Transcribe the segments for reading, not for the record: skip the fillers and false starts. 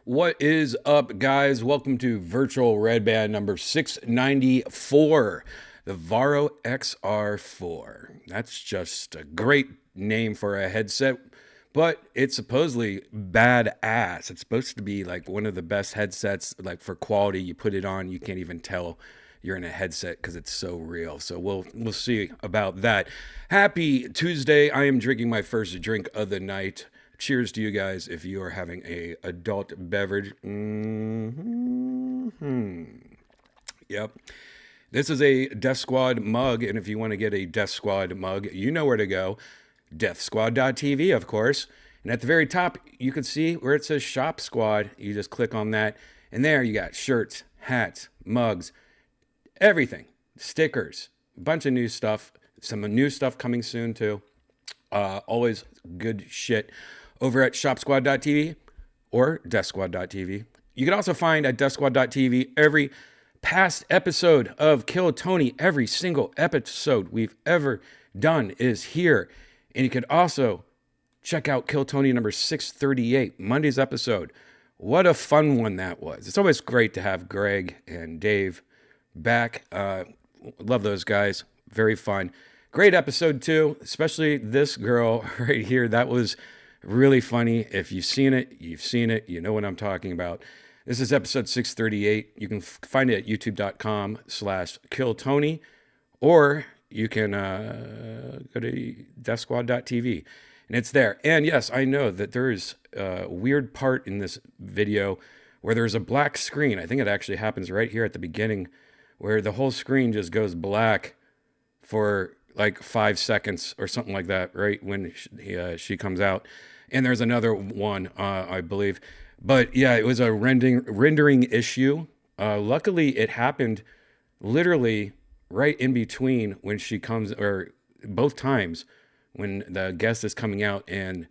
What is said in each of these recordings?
What is up, guys? Welcome to virtual Redban number 694, the Varjo XR-4. That's just a great name for a headset, but it's supposedly badass. It's supposed to be like one of the best headsets, like for quality. You put it on, you can't even tell you're in a headset because it's so real. So we'll see about that. Happy Tuesday. I am drinking my first drink of the night. Cheers to you guys if you are having a adult beverage. Yep. This is a Death Squad mug, and if you want to get a Death Squad mug, you know where to go. deathsquad.tv, of course. And at the very top, you can see where it says Shop Squad. You just click on that, and there you got shirts, hats, mugs, everything, stickers, a bunch of new stuff, some new stuff coming soon too. Always good shit over at shopsquad.tv or deathsquad.tv. You can also find at deathsquad.tv every past episode of Kill Tony. Every single episode we've ever done is here. And you can also check out Kill Tony number 638, Monday's episode. What a fun one that was. It's always great to have Greg and Dave back. Love those guys. Very fun. Great episode too, especially this girl right here. That was really funny. If you've seen it, you've seen it. You know what I'm talking about. This is episode 638. You can find it at youtube.com/killtony, or you can go to deathsquad.tv, and it's there. And yes, I know that there is a weird part in this video where there's a black screen. I think it actually happens right here at the beginning, where the whole screen just goes black for like 5 seconds or something like that, right when she comes out. And there's another one, I believe. But yeah, it was a rendering issue. Luckily, it happened literally right in between when she comes, or both times when the guest is coming out, and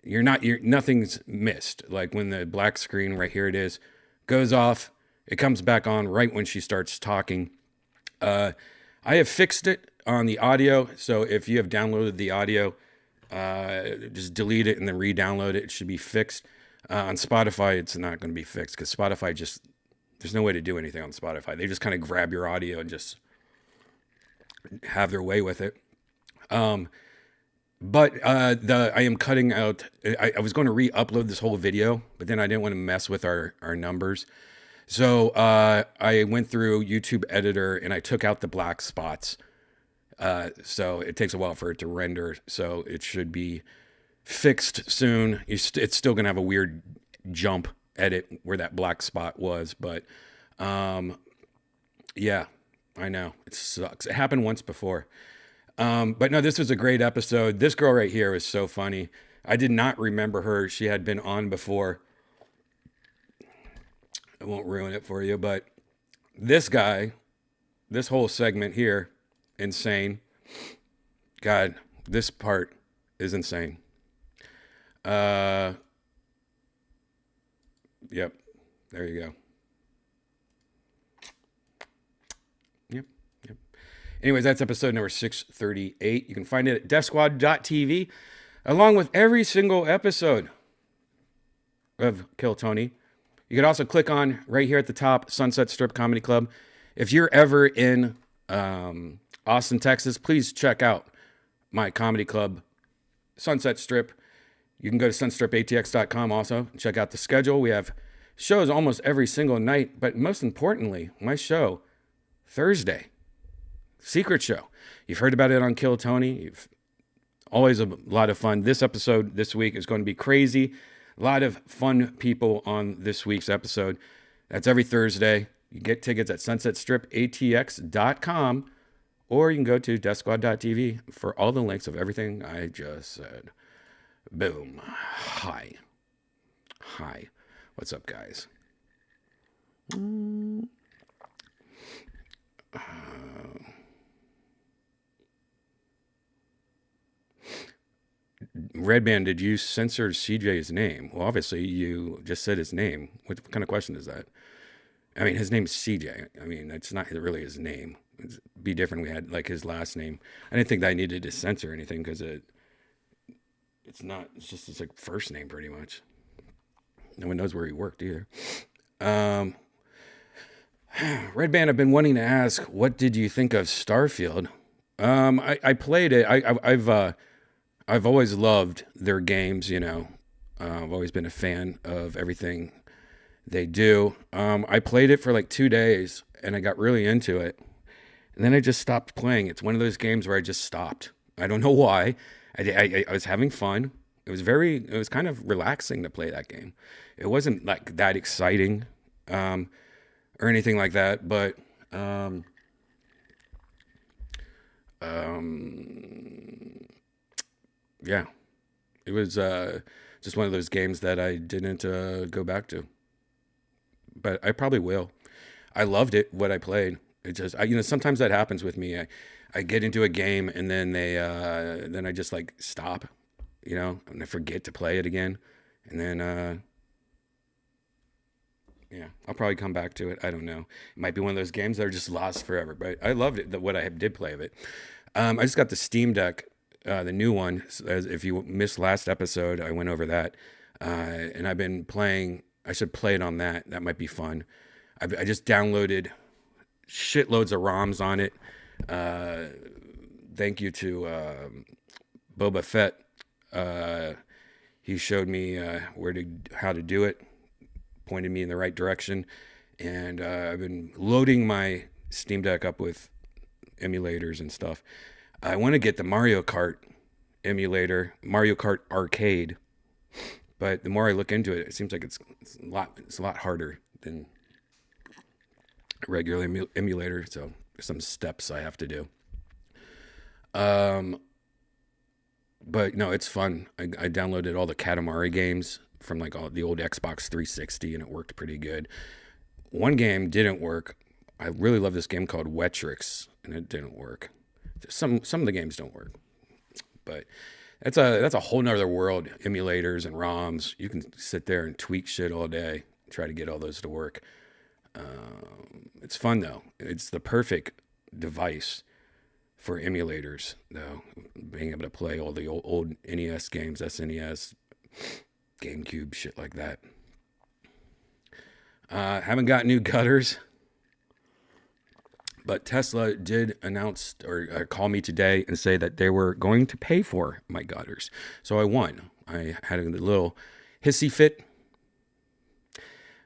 nothing's missed. Like when the black screen, right here it is, goes off, it comes back on right when she starts talking. I have fixed it on the audio, so if you have downloaded the audio, just delete it and then re-download it. It should be fixed. On Spotify, it's not going to be fixed because Spotify there's no way to do anything on Spotify. They just kind of grab your audio and just have their way with it. But I am cutting out. I was going to re-upload this whole video, but then I didn't want to mess with our numbers. So I went through YouTube Editor and I took out the black spots. So it takes a while for it to render. So it should be fixed soon. It's still going to have a weird jump edit where that black spot was. But yeah, I know. It sucks. It happened once before. But no, this was a great episode. This girl right here was so funny. I did not remember her. She had been on before. I won't ruin it for you, but this guy, this whole segment here, insane. God, this part is insane. Yep, there you go. Yep. Anyways, that's episode number 638. You can find it at deathsquad.tv, along with every single episode of Kill Tony. You can also click on right here at the top, Sunset Strip Comedy Club. If you're ever in Austin, Texas, please check out my comedy club, Sunset Strip. You can go to sunstripatx.com also and check out the schedule. We have shows almost every single night, but most importantly, my show Thursday Secret show. You've heard about it on Kill Tony. You've always a lot of fun. This episode this week is going to be crazy. A lot of fun people on this week's episode. That's every Thursday. You get tickets at sunsetstripatx.com, or you can go to deathsquad.tv for all the links of everything I just said. Boom. Hi. What's up, guys? Redban, did you censor CJ's name? Well, obviously you just said his name. What kind of question is that? I mean, his name's CJ. I mean, that's not really his name. It'd be different. We had like his last name. I didn't think that I needed to censor anything because it's not. It's just his like first name pretty much. No one knows where he worked either. Redban, I've been wanting to ask, what did you think of Starfield? I played it. I've always loved their games. You know, I've always been a fan of everything they do. I played it for like 2 days and I got really into it. And then I just stopped playing. It's one of those games where I just stopped. I don't know why. I was having fun. It was kind of relaxing to play that game. It wasn't like that exciting or anything like that. But yeah, it was just one of those games that I didn't go back to. But I probably will. I loved it, what I played. It just, sometimes that happens with me. I get into a game and then then I just like stop, and I forget to play it again. And then, I'll probably come back to it. I don't know. It might be one of those games that are just lost forever, but I loved it, what I did play of it. I just got the Steam Deck, the new one. If you missed last episode, I went over that. And I've been playing. I should play it on that. That might be fun. I just downloaded shitloads of ROMs on it. Thank you to Boba Fett. He showed me how to do it, pointed me in the right direction, and I've been loading my Steam Deck up with emulators and stuff. I want to get the Mario Kart emulator, Mario Kart Arcade. But the more I look into it, it seems like it's a lot harder than a regular emulator. So there's some steps I have to do. But no, it's fun. I downloaded all the Katamari games from like all the old Xbox 360, and it worked pretty good. One game didn't work. I really love this game called Wetrix, and it didn't work. Some of the games don't work, but that's a whole nother world. Emulators and ROMs. You can sit there and tweak shit all day, try to get all those to work. It's fun though. It's the perfect device for emulators though. Being able to play all the old NES games, SNES, GameCube, shit like that. Haven't got new gutters. But Tesla did announce or call me today and say that they were going to pay for my gutters. So I won. I had a little hissy fit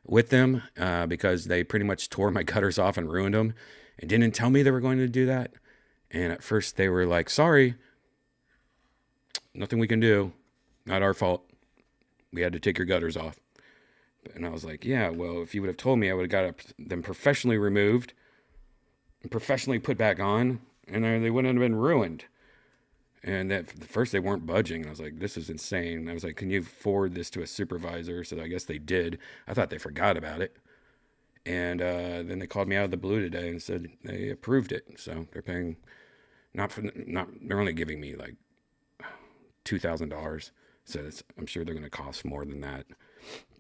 with them because they pretty much tore my gutters off and ruined them and didn't tell me they were going to do that. And at first they were like, sorry, nothing we can do. Not our fault. We had to take your gutters off. And I was like, yeah, well, if you would have told me, I would have got them professionally removed and professionally put back on, and they wouldn't have been ruined. And at first they weren't budging. I was like, this is insane. I was like, can you forward this to a supervisor? So I guess they did. I thought they forgot about it. And then they called me out of the blue today and said they approved it. So they're paying, they're only giving me like $2,000. So I'm sure they're going to cost more than that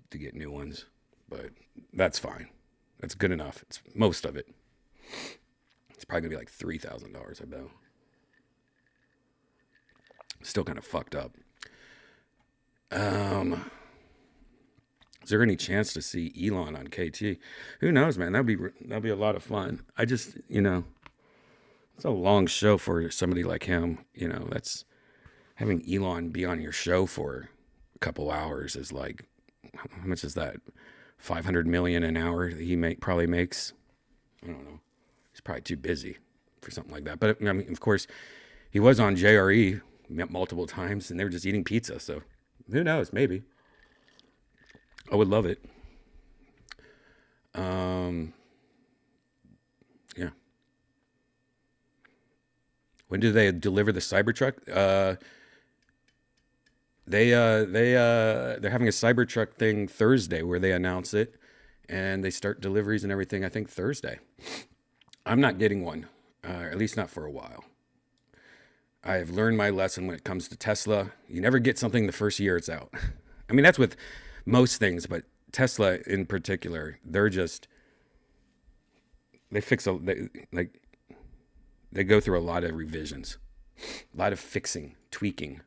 to get new ones. But that's fine. That's good enough. It's most of it. It's probably going to be like $3,000, I bet. Still kind of fucked up. Is there any chance to see Elon on KT? Who knows, man? That'd be a lot of fun. I just, it's a long show for somebody like him. That's having Elon be on your show for a couple hours is like, how much is that? 500 million an hour that he probably makes. I don't know. He's probably too busy. for something like that. But I mean, of course, he was on JRE multiple times, and they were just eating pizza. So who knows? Maybe I would love it. Yeah. When do they deliver the Cybertruck? They're having a Cybertruck thing Thursday where they announce it, and they start deliveries and everything. I think Thursday. I'm not getting one, at least not for a while. I have learned my lesson when it comes to Tesla. You never get something the first year it's out. I mean, that's with most things, but Tesla in particular, they go through a lot of revisions, a lot of fixing, tweaking.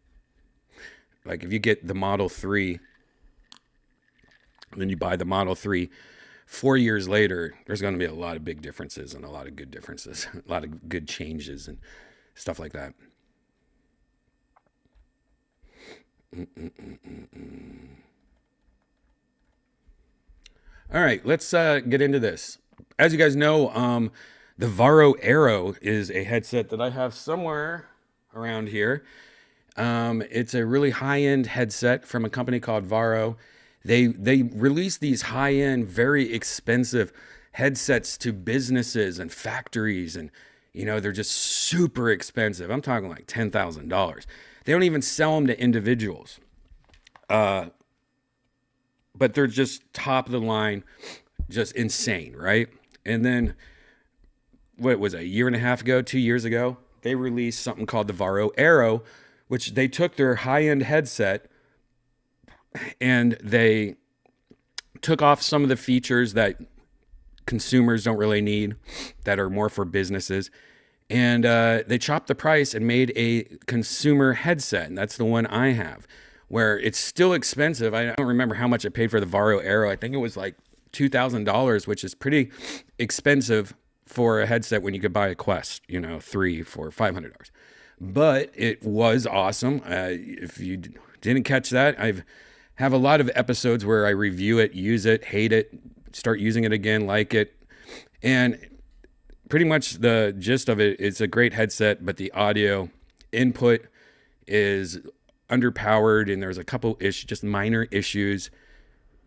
Like if you get the Model 3, then you buy the Model 3, 4 years later, there's going to be a lot of big differences and a lot of good differences, a lot of good changes and stuff like that. All right, let's get into this. As you guys know, the Varjo Aero is a headset that I have somewhere around here. It's a really high-end headset from a company called Varjo. They release these high-end, very expensive headsets to businesses and factories, and they're just super expensive. I'm talking like $10,000. They don't even sell them to individuals. But they're just top of the line, just insane, right? And then, what was it, a year and a half ago, 2 years ago, they released something called the Varjo Aero, which they took their high-end headset and they took off some of the features that consumers don't really need, that are more for businesses. And they chopped the price and made a consumer headset. And that's the one I have, where it's still expensive. I don't remember how much I paid for the Varjo Aero. I think it was like $2,000, which is pretty expensive for a headset when you could buy a Quest, $300, $400, $500. But it was awesome. If you didn't catch that, have a lot of episodes where I review it, use it, hate it, start using it again, like it. And pretty much the gist of it, it's a great headset, but the audio input is underpowered, and there's a couple just minor issues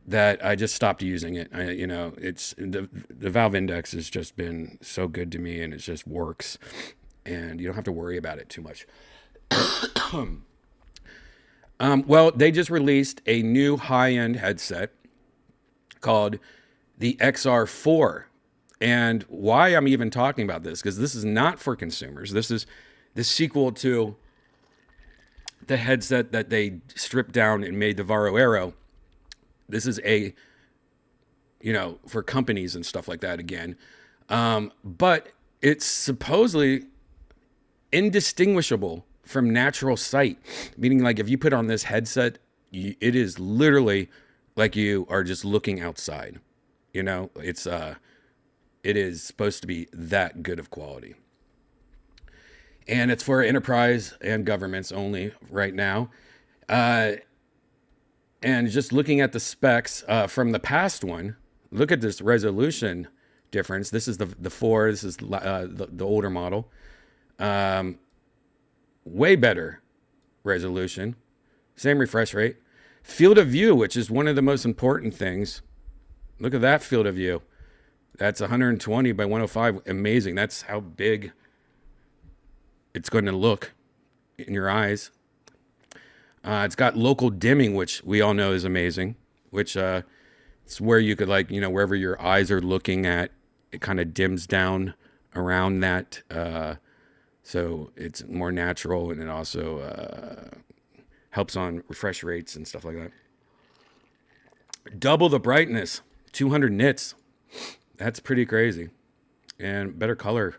that I just stopped using it. It's the valve index has just been so good to me, and it just works, and you don't have to worry about it too much. Well, they just released a new high-end headset called the XR-4. And why I'm even talking about this, because this is not for consumers. This is the sequel to the headset that they stripped down and made the Varjo Aero. This is for companies and stuff like that again. But it's supposedly indistinguishable from natural sight, meaning like if you put on this headset, it is literally like you are just looking outside. It is supposed to be that good of quality. And it's for enterprise and governments only right now. And just looking at the specs from the past one, look at this resolution difference. This is the 4. This is the older model. Way better resolution. Same refresh rate. Field of view, which is one of the most important things. Look at that field of view. That's 120 by 105. Amazing. That's how big it's going to look in your eyes. It's got local dimming, which we all know is amazing, which it's where you could wherever your eyes are looking at, it kind of dims down around that. So it's more natural, and it also helps on refresh rates and stuff like that. Double the brightness, 200 nits. That's pretty crazy. And better color.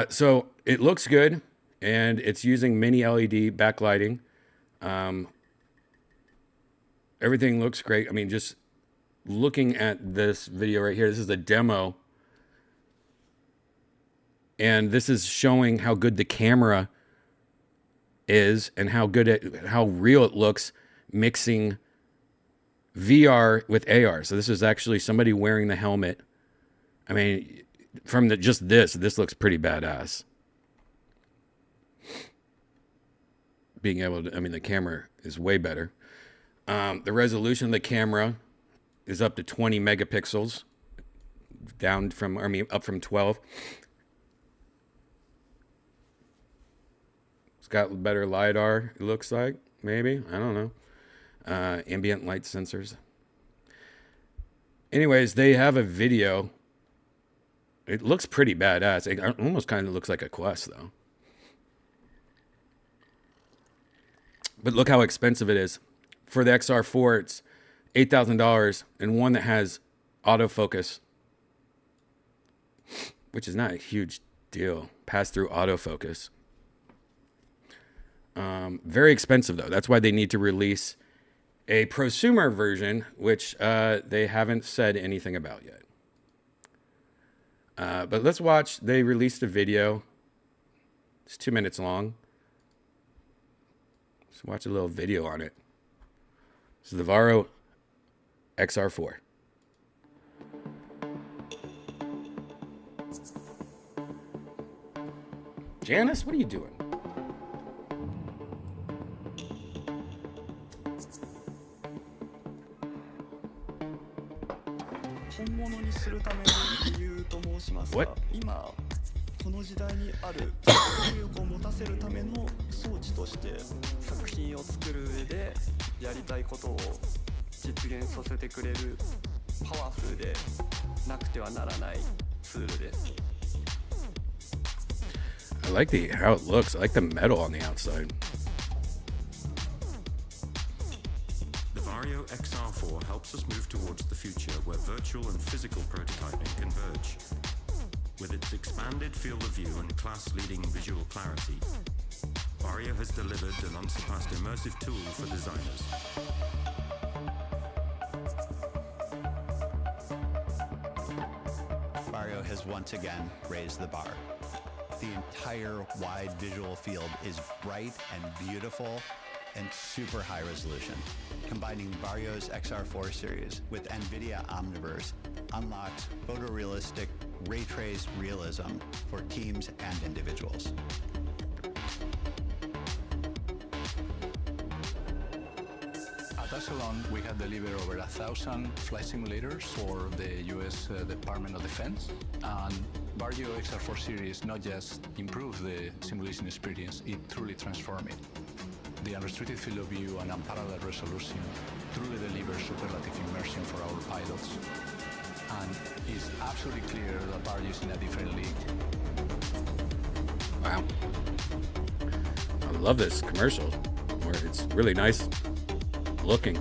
So it looks good, and it's using mini LED backlighting. Everything looks great. I mean, just looking at this video right here, this is a demo. And this is showing how good the camera is and how real it looks mixing VR with AR. So this is actually somebody wearing the helmet. I mean, from this looks pretty badass. Being able to, I mean, the camera is way better. The resolution of the camera is up to 20 megapixels, up from 12. It's got better LiDAR, it looks like, maybe, I don't know. Ambient light sensors. Anyways, they have a video. It looks pretty badass. It almost kind of looks like a Quest, though. But look how expensive it is. For the XR-4, it's $8,000, and one that has autofocus, which is not a huge deal. Pass-through autofocus. Very expensive, though. That's why they need to release a prosumer version, which they haven't said anything about yet. But let's watch. They released a video. It's 2 minutes long. Let's watch a little video on it. This is the Varjo XR-4. Janice, what are you doing? What? この時代にある迫力を持たせるための装置として作品を作る上でやりたいことを実現させてくれるパワフルでなくてはならないツールです。 I like how it looks. I like the metal on the outside. The Varjo XR-4 helps us move towards the future where virtual and physical prototyping converge. With its expanded field of view and class-leading visual clarity, Varjo has delivered an unsurpassed immersive tool for designers. Varjo has once again raised the bar. The entire wide visual field is bright and beautiful and super high resolution. Combining Varjo's XR4 series with NVIDIA Omniverse unlocks photorealistic ray-traced realism for teams and individuals. At Echelon, we have delivered over 1,000 flight simulators for the U.S. Department of Defense. And Varjo XR4 series not just improved the simulation experience, it truly transformed it. The unrestricted field of view and unparalleled resolution truly deliver superlative immersion for our pilots. And it's absolutely clear that Varjo is in a different league. Wow. I love this commercial where it's really nice looking.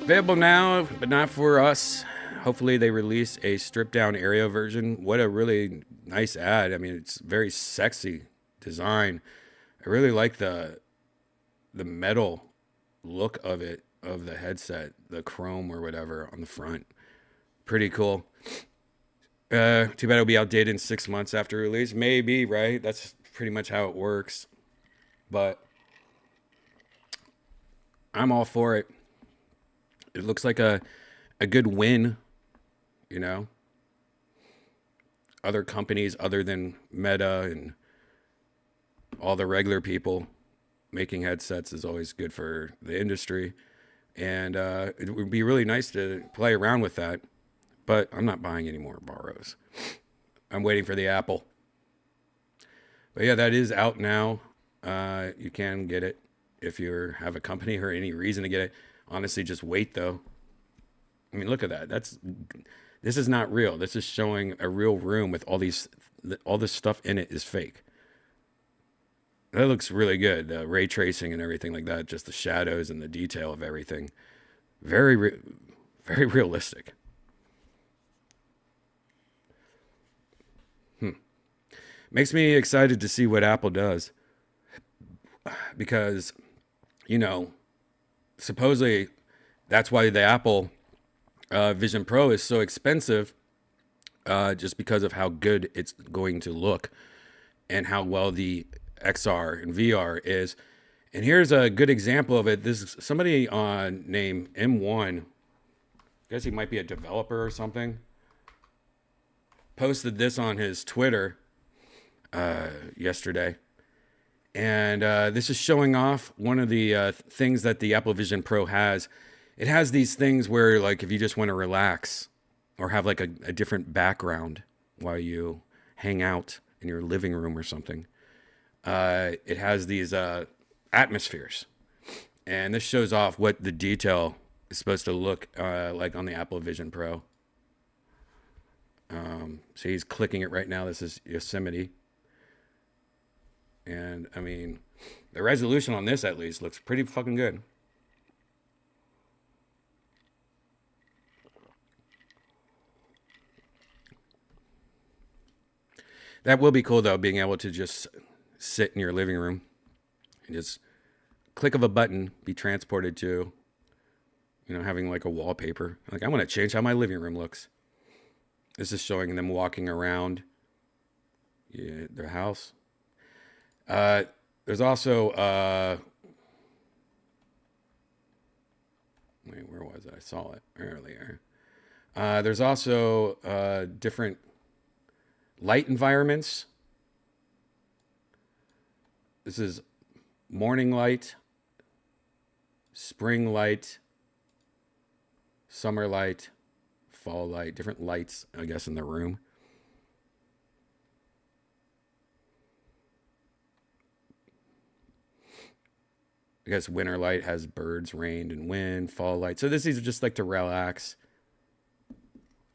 Available now, but not for us. Hopefully they release a stripped down Aereo version. What a really nice ad. I mean, it's very sexy design. I really like the metal look of it, of the headset, the chrome or whatever on the front. Pretty cool. Too bad it'll be outdated in 6 months after release. Maybe, right? That's pretty much how it works. But I'm all for it. It looks like a good win, you know. Other companies other than Meta and all the regular people making headsets is always good for the industry. And it would be really nice to play around with that. But I'm not buying any more Varjos. I'm waiting for the Apple. But yeah, that is out now. You can get it if you have a company or any reason to get it. Honestly, just wait though. I mean, look at that. This is not real. This is showing a real room with all this stuff in it is fake. That looks really good. Ray tracing and everything like that. Just the shadows and the detail of everything. Very realistic. Makes me excited to see what Apple does. Because, you know, supposedly that's why the Apple Vision Pro is so expensive, just because of how good it's going to look and how well the XR and VR is, and here's a good example of it. This is somebody on named M1. I guess he might be a developer or something. Posted this on his Twitter yesterday. And this is showing off one of the things that the Apple Vision Pro has. It has these things where, like, if you just want to relax or have like a different background while you hang out in your living room or something, it has these atmospheres. And this shows off what the detail is supposed to look like on the Apple Vision Pro. So he's clicking it right now. This is Yosemite. And I mean, the resolution on this at least looks pretty fucking good. That will be cool though, being able to just sit in your living room and just click of a button, be transported to, you know, having like a wallpaper. Like, I want to change how my living room looks. This is showing them walking around their house. There's also, wait, where was it? I saw it earlier. There's also different light environments. This is morning light, spring light, summer light, fall light, different lights, I guess, in the room. I guess winter light has birds, rain, and wind. Fall light. So these are just like to relax,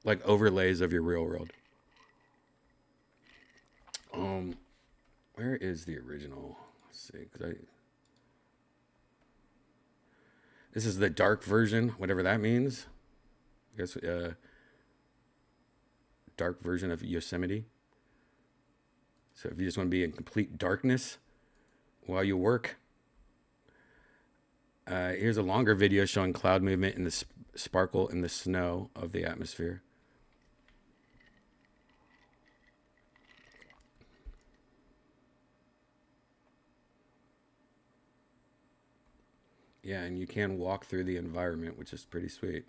like overlays of your real world. Where is the original? Let's see, this is the dark version, whatever that means. I guess dark version of Yosemite. So if you just want to be in complete darkness while you work. Here's a longer video showing cloud movement and the sparkle in the snow of the atmosphere. Yeah, and you can walk through the environment, which is pretty sweet.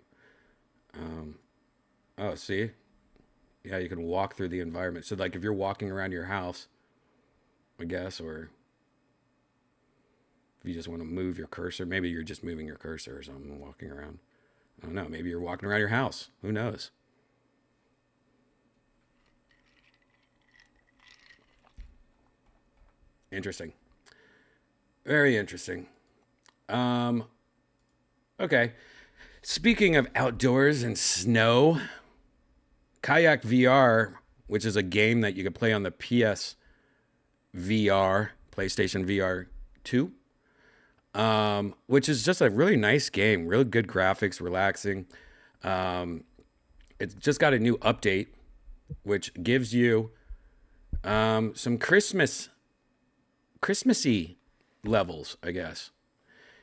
Oh, see? Yeah, you can walk through the environment. So, like, if you're walking around your house, I guess, or if you just want to move your cursor, maybe you're just moving your cursor or something, walking around. I don't know. Maybe you're walking around your house. Who knows? Interesting. Very interesting. Okay. Speaking of outdoors and snow, Kayak VR, which is a game that you can play on the PS VR, PlayStation VR 2, which is just a really nice game, really good graphics, relaxing. It's just got a new update, which gives you some Christmassy levels, I guess.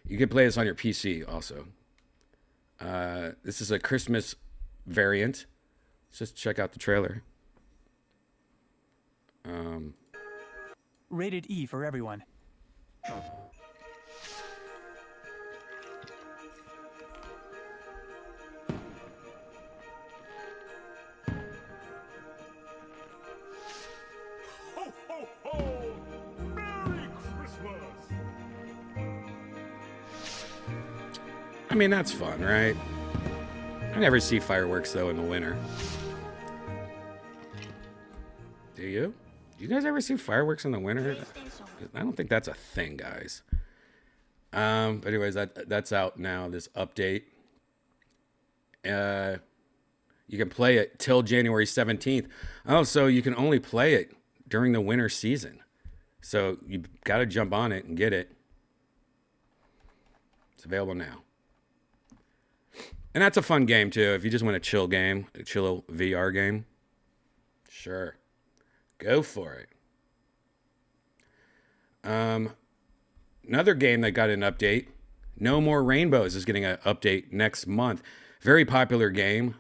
You can play this on your PC also. This is a Christmas variant. Let's just check out the trailer. Rated E for everyone. Ho, ho, ho! Merry Christmas! I mean, that's fun, right? I never see fireworks, though, in the winter. Do you? Do you guys ever see fireworks in the winter? I don't think that's a thing, guys. But anyways, that's out now, this update. You can play it till January 17th. Oh, so you can only play it during the winter season. So you got to jump on it and get it. It's available now. And that's a fun game, too. If you just want a chill game, a chill VR game, sure. Go for it. Another game that got an update, No More Rainbows, is getting an update next month. Very popular game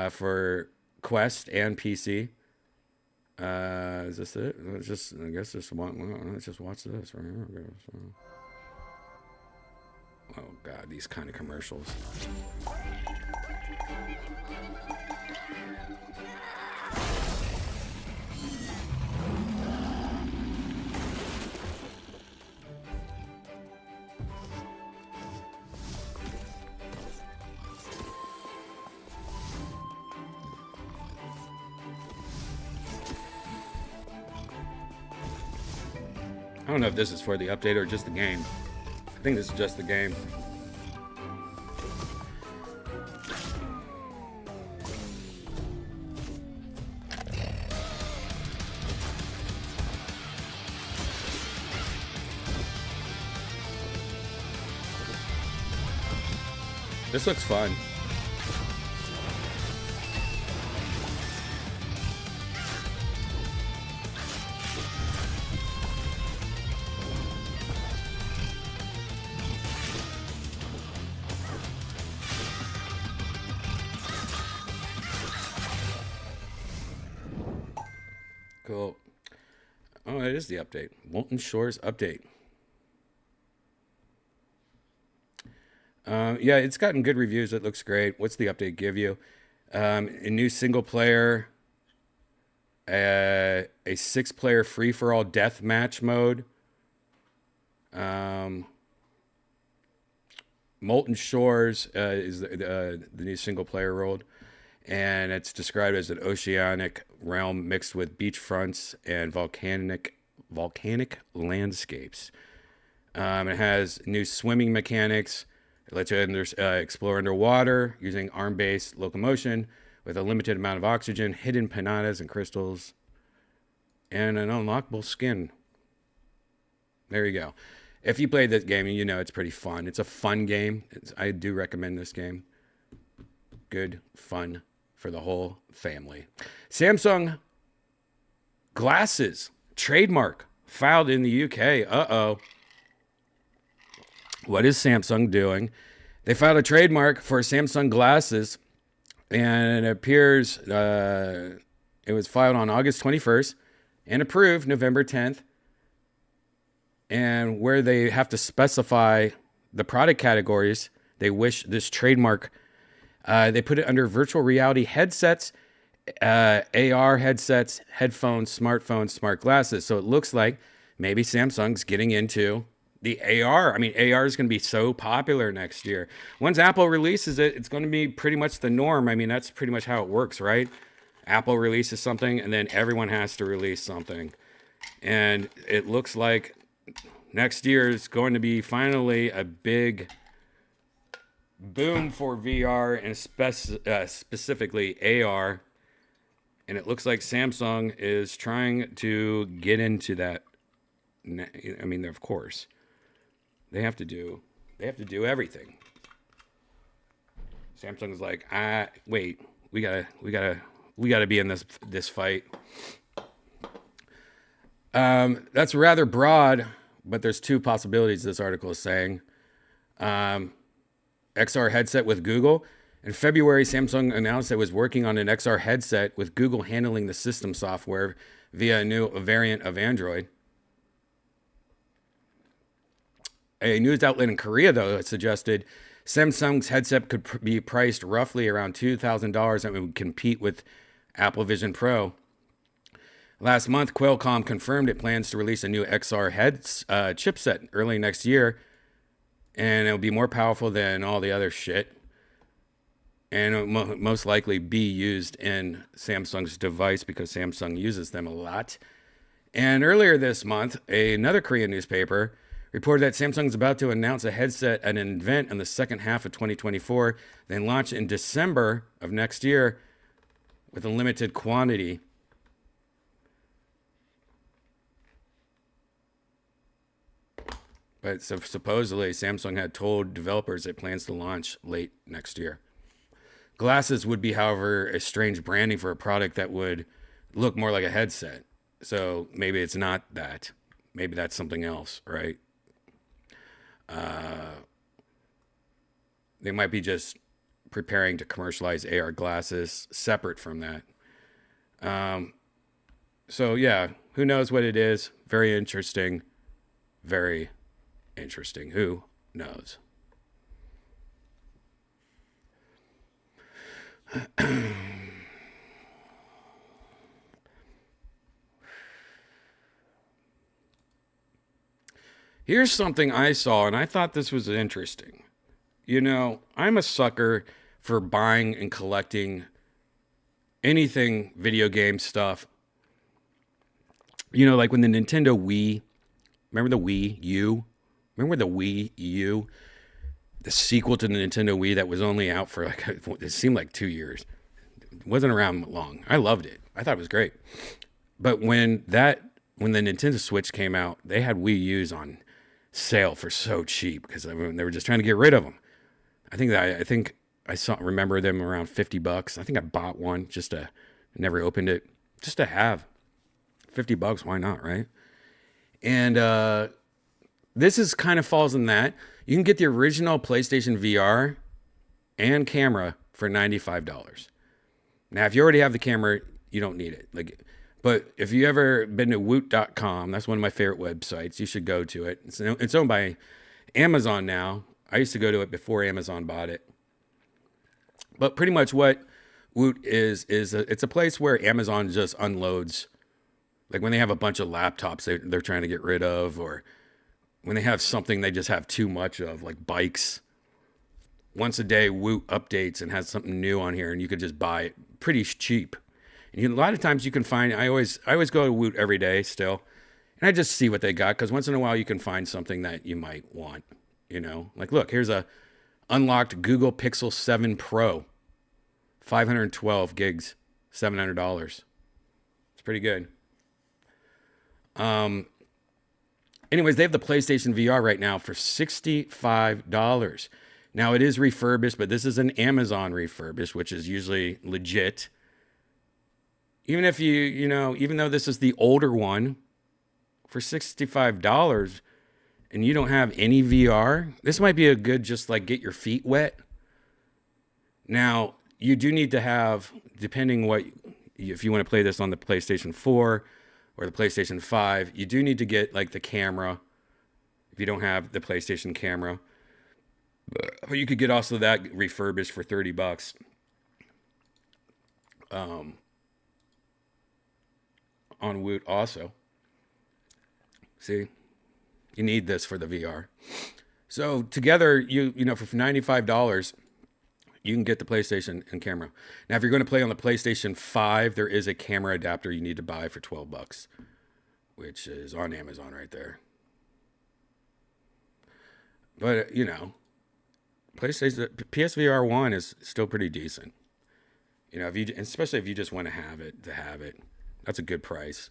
for Quest and PC. Is this it? Let's just, I guess this one. Well, let's just watch this right here. Okay, so. Oh God, these kind of commercials. I don't know if this is for the update or just the game. I think this is just the game. This looks fun. Cool. Oh, it is the update. Molten Shores update. Yeah, it's gotten good reviews. It looks great. What's the update give you? A new single player, a 6-player free-for-all deathmatch mode. Molten Shores is the new single-player world, and it's described as an oceanic realm mixed with beachfronts and volcanic landscapes. It has new swimming mechanics. It lets you explore underwater using arm-based locomotion with a limited amount of oxygen, hidden pinatas and crystals, and an unlockable skin. There you go. If you played this game, you know it's pretty fun. It's a fun game. I do recommend this game. Good, fun for the whole family. Samsung glasses trademark filed in the UK. Uh-oh. What is Samsung doing? They filed a trademark for Samsung glasses, and it appears it was filed on August 21st and approved November 10th. And where they have to specify the product categories they wish this trademark, they put it under virtual reality headsets, AR headsets, headphones, smartphones, smart glasses. So it looks like maybe Samsung's getting into the AR. I mean, AR is going to be so popular next year. Once Apple releases it, it's going to be pretty much the norm. I mean, that's pretty much how it works, right? Apple releases something, and then everyone has to release something. And it looks like next year is going to be finally a big boom for VR and specifically AR. And it looks like Samsung is trying to get into that. I mean, of course, they have to do everything. Samsung's like, wait, we gotta be in this fight. That's rather broad, but there's two possibilities this article is saying. XR headset with Google. In February, Samsung announced it was working on an XR headset with Google handling the system software via a new variant of Android. A news outlet in Korea, though, suggested Samsung's headset could be priced roughly around $2,000 and would compete with Apple Vision Pro. Last month, Qualcomm confirmed it plans to release a new XR chipset early next year, and it'll be more powerful than all the other shit, and it'll most likely be used in Samsung's device because Samsung uses them a lot. And earlier this month, another Korean newspaper reported that Samsung's about to announce a headset at an event in the second half of 2024, then launch in December of next year with a limited quantity. But supposedly, Samsung had told developers it plans to launch late next year. Glasses would be, however, a strange branding for a product that would look more like a headset. So maybe it's not that. Maybe that's something else, right? They might be just preparing to commercialize AR glasses separate from that. So yeah, who knows what it is? Very interesting. Very interesting. Who knows? Here's something I saw, and I thought this was interesting. You know, I'm a sucker for buying and collecting anything video game stuff. You know, like when the Nintendo Wii, remember the Wii U? Remember the Wii U? The sequel to the Nintendo Wii that was only out for like, it seemed like 2 years. It wasn't around long. I loved it. I thought it was great. But when the Nintendo Switch came out, they had Wii U's on sale for so cheap because they were just trying to get rid of them. I think I remember them around $50. I think I bought one never opened it, just to have. $50, why not, right? And this is kind of falls in that. You can get the original PlayStation VR and camera for $95. Now, if you already have the camera, you don't need it. But if you ever been to woot.com, that's one of my favorite websites. You should go to it. It's owned by Amazon now. I used to go to it before Amazon bought it. But pretty much what Woot is it's a place where Amazon just unloads. Like when they have a bunch of laptops they're trying to get rid of, or when they have something they just have too much of, like bikes. Once a day, Woot updates and has something new on here, and you could just buy it pretty cheap. And a lot of times you can find, I always go to Woot every day still, and I just see what they got, because once in a while you can find something that you might want, you know? Like, look, here's a unlocked Google Pixel 7 Pro, 512 gigs, $700. It's pretty good. Anyways, they have the PlayStation VR right now for $65. Now, it is refurbished, but this is an Amazon refurbished, which is usually legit. Even if even though this is the older one, for $65 and you don't have any VR, this might be a good just like get your feet wet. Now, you do need to have, depending if you want to play this on the PlayStation 4 or the PlayStation 5, you do need to get like the camera if you don't have the PlayStation camera. But you could get also that refurbished for $30. On Woot also. See, you need this for the VR. So together, for $95, you can get the PlayStation and camera. Now, if you're going to play on the PlayStation 5, there is a camera adapter you need to buy for $12, which is on Amazon right there. But, PlayStation PSVR 1 is still pretty decent. Especially if you just want to have it. That's a good price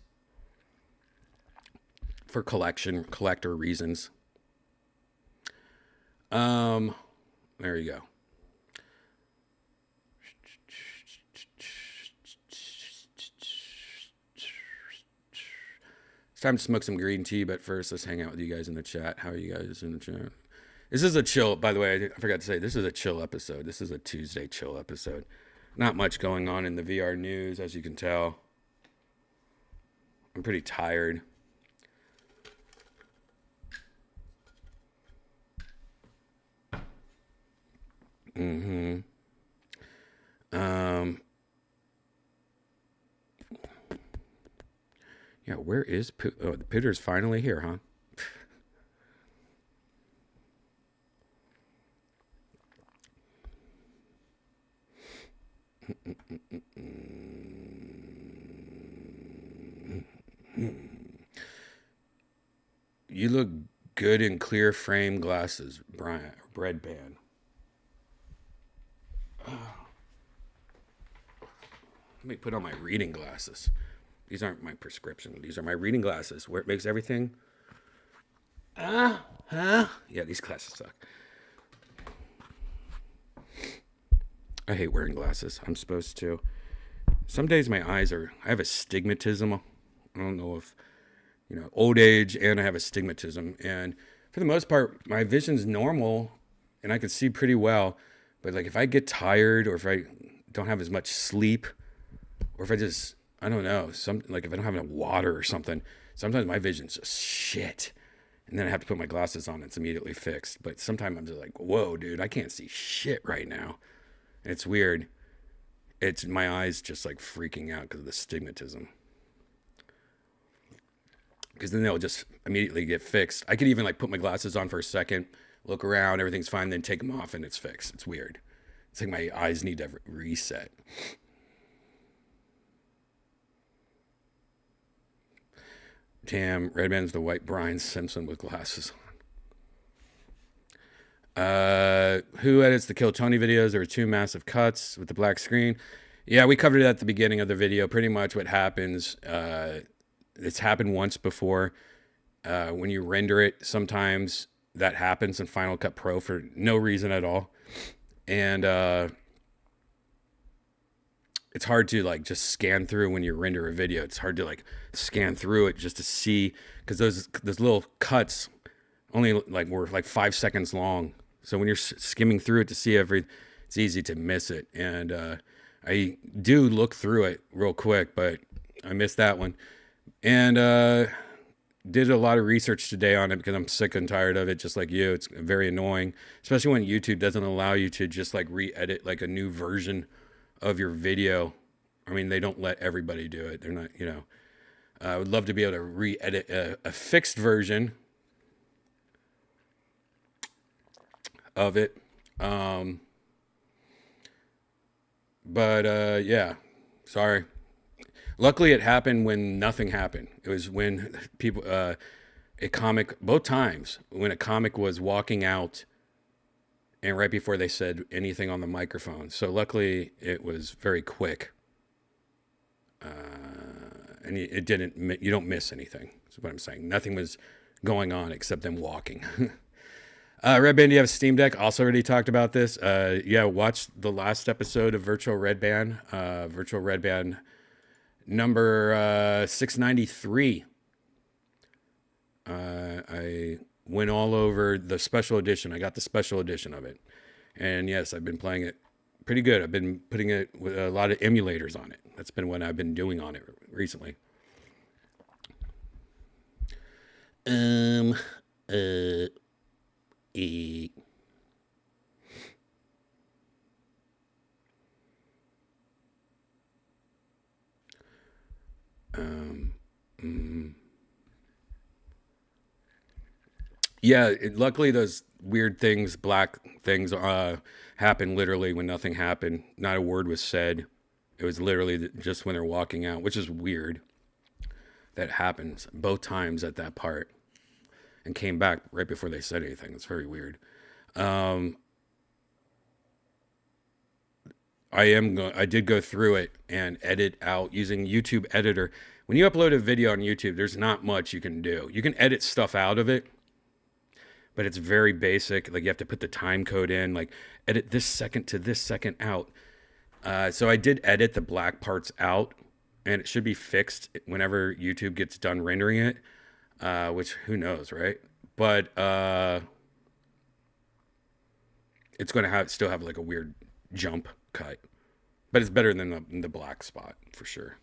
for collector reasons. There you go. It's time to smoke some green tea, but first let's hang out with you guys in the chat. How are you guys in the chat? This is a chill, by the way, I forgot to say, this is a chill episode. This is a Tuesday chill episode. Not much going on in the VR news, as you can tell. I'm pretty tired. Yeah, where is the Pooter's finally here, huh? You look good in clear frame glasses, Brian. Redban. Let me put on my reading glasses. These aren't my prescription. These are my reading glasses, where it makes everything. Yeah, these glasses suck. I hate wearing glasses. I'm supposed to. Some days my eyes I have astigmatism. I don't know if, old age, and I have astigmatism. And for the most part, my vision's normal and I can see pretty well. But like if I get tired, or if I don't have as much sleep, or if I don't know, like if I don't have enough water or something, sometimes my vision's just shit. And then I have to put my glasses on. It's immediately fixed. But sometimes I'm just like, whoa, dude, I can't see shit right now. And it's weird. It's my eyes just like freaking out because of the stigmatism. Because then they'll just immediately get fixed. I could even like put my glasses on for a second, look around, everything's fine, then take them off and it's fixed. It's weird. It's like my eyes need to reset. Damn, Redban's the white Brian Simpson with glasses on. Who edits the Kill Tony videos? There were 2 massive cuts with the black screen. Yeah, we covered it at the beginning of the video. Pretty much what happens, it's happened once before. When you render it, sometimes that happens in Final Cut Pro for no reason at all. And it's hard to like just scan through when you render a video. It's hard to like scan through it just to see, because those little cuts only like were like 5 seconds long. So when you're skimming through it to see it's easy to miss it. And I do look through it real quick, but I missed that one. And did a lot of research today on it because I'm sick and tired of it, just like you. It's very annoying, especially when YouTube doesn't allow you to just like re-edit like a new version of your video. I mean, they don't let everybody do it. They're not, you know. I would love to be able to re-edit a fixed version of it. But yeah, sorry. Luckily, it happened when nothing happened. It was when people, a comic, both times, when a comic was walking out and right before they said anything on the microphone. So luckily, it was very quick. And it didn't, you don't miss anything. That's what I'm saying. Nothing was going on except them walking. Redban, do you have a Steam Deck? Also already talked about this. Yeah, watch the last episode of Virtual Redban. Virtual Redban number 693. I went all over the special edition. I got the special edition of it. And yes, I've been playing it pretty good. I've been putting it with a lot of emulators on it. That's been what I've been doing on it recently. Yeah, luckily those weird things, black things, happened literally when nothing happened. Not a word was said. It was literally just when they're walking out, which is weird. That happens both times at that part, and came back right before they said anything. It's very weird. I did go through it and edit out using YouTube Editor. When you upload a video on YouTube, there's not much you can do. You can edit stuff out of it, but it's very basic. Like you have to put the time code in, like edit this second to this second out. So I did edit the black parts out, and it should be fixed whenever YouTube gets done rendering it, which who knows, right? But it's going to still have like a weird jump cut, but it's better than the black spot for sure.